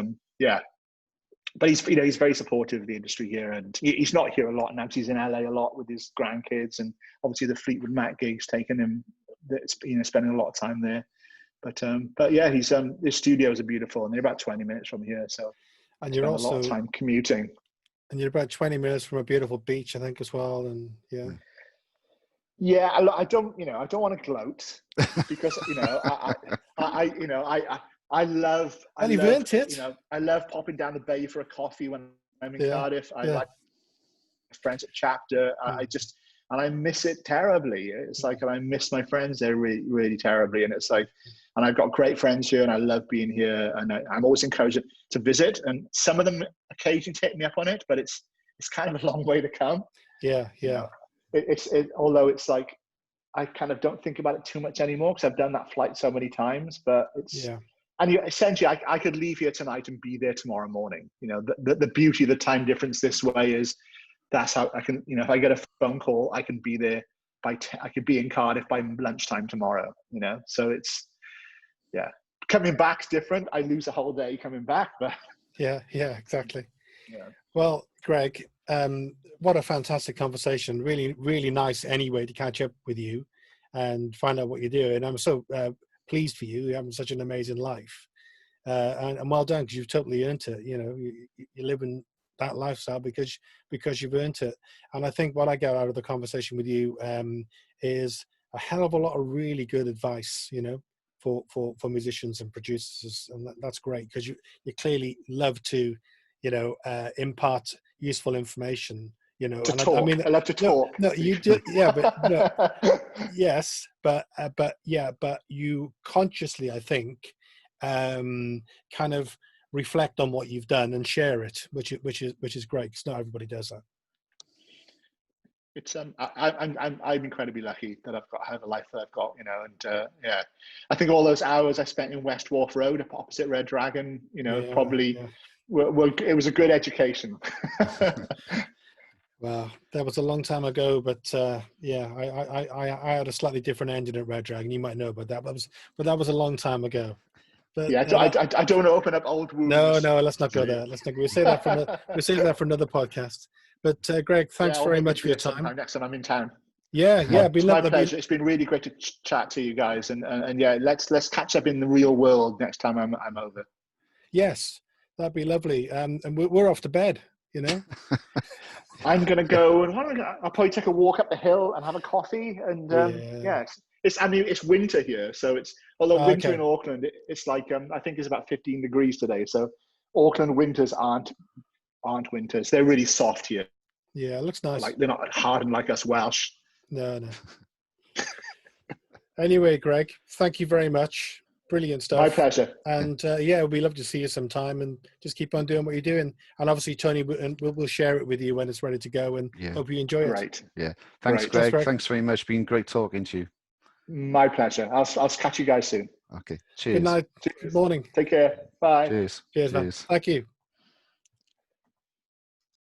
but he's he's very supportive of the industry here, and he's not here a lot now. He's in LA a lot with his grandkids, and obviously the Fleetwood Mac gigs taking him, spending a lot of time there. But yeah, his studios are beautiful, and they're about 20 minutes from here. So, and you're also a lot of time commuting. And you're about 20 minutes from a beautiful beach, I think, as well. And yeah, I don't want to gloat, because I love popping down the bay for a coffee when I'm in Cardiff. I like friends at Chapter. I miss it terribly. It's like, and I miss my friends there really, really terribly. And it's like, and I've got great friends here, and I love being here. And I'm always encouraged to visit. And some of them occasionally take me up on it, but it's kind of a long way to come. Yeah. Although it's like, I kind of don't think about it too much anymore because I've done that flight so many times. But it's and essentially, I could leave here tonight and be there tomorrow morning. The beauty of the time difference this way is that's how I can, if I get a phone call, I can be there I could be in Cardiff by lunchtime tomorrow. So it's coming back's different. I lose a whole day coming back, but Yeah, exactly. yeah. Well, Greg, what a fantastic conversation. Really, really nice anyway to catch up with you and find out what you're doing. I'm so pleased for you. You're having such an amazing life. And well done, because you've totally earned it. You know, you're living that lifestyle because you've earned it. And I think what I get out of the conversation with you is a hell of a lot of really good advice, you know, for musicians and producers. And that's great, because you clearly love to, you know, impart useful information, you know. To And talk. I mean, I love to talk. No, you do. Yeah, but no, yes, but you consciously, I think, kind of reflect on what you've done and share it, which is great, because not everybody does that. It's I'm incredibly lucky that I have a life that I've got, you know, and yeah, I think all those hours I spent in West Wharf Road opposite Red Dragon, you know, probably it was a good education. Well, that was a long time ago, but yeah, I had a slightly different ending at Red Dragon. You might know about that, but that was a long time ago. But, yeah, I don't want to open up old wounds. No, let's not go there. We'll save that for another podcast. But Greg, thanks very much for your time. Next time I'm in town. Yeah, it's my pleasure. It's been really great to chat to you guys, and yeah, let's catch up in the real world next time I'm over. Yes, that'd be lovely. And we're off to bed, you know. I'm gonna go, and I'll probably take a walk up the hill and have a coffee. And yeah, it's winter here, so although winter in Auckland, it's like I think it's about 15 degrees today. So Auckland winters aren't winters. They're really soft here. Yeah, it looks nice. Like they're not hardened like us Welsh. No. Anyway, Greg, thank you very much. Brilliant stuff. My pleasure. And yeah, we'd love to see you sometime, and just keep on doing what you're doing. And obviously, Tony, we'll share it with you when it's ready to go, and hope you enjoy it. Great. Yeah. Thanks, Greg. Thanks very much. Been great talking to you. My pleasure. I'll catch you guys soon. Okay. Cheers. Good night. Good morning. Take care. Bye. Cheers. Cheers. Man. Thank you.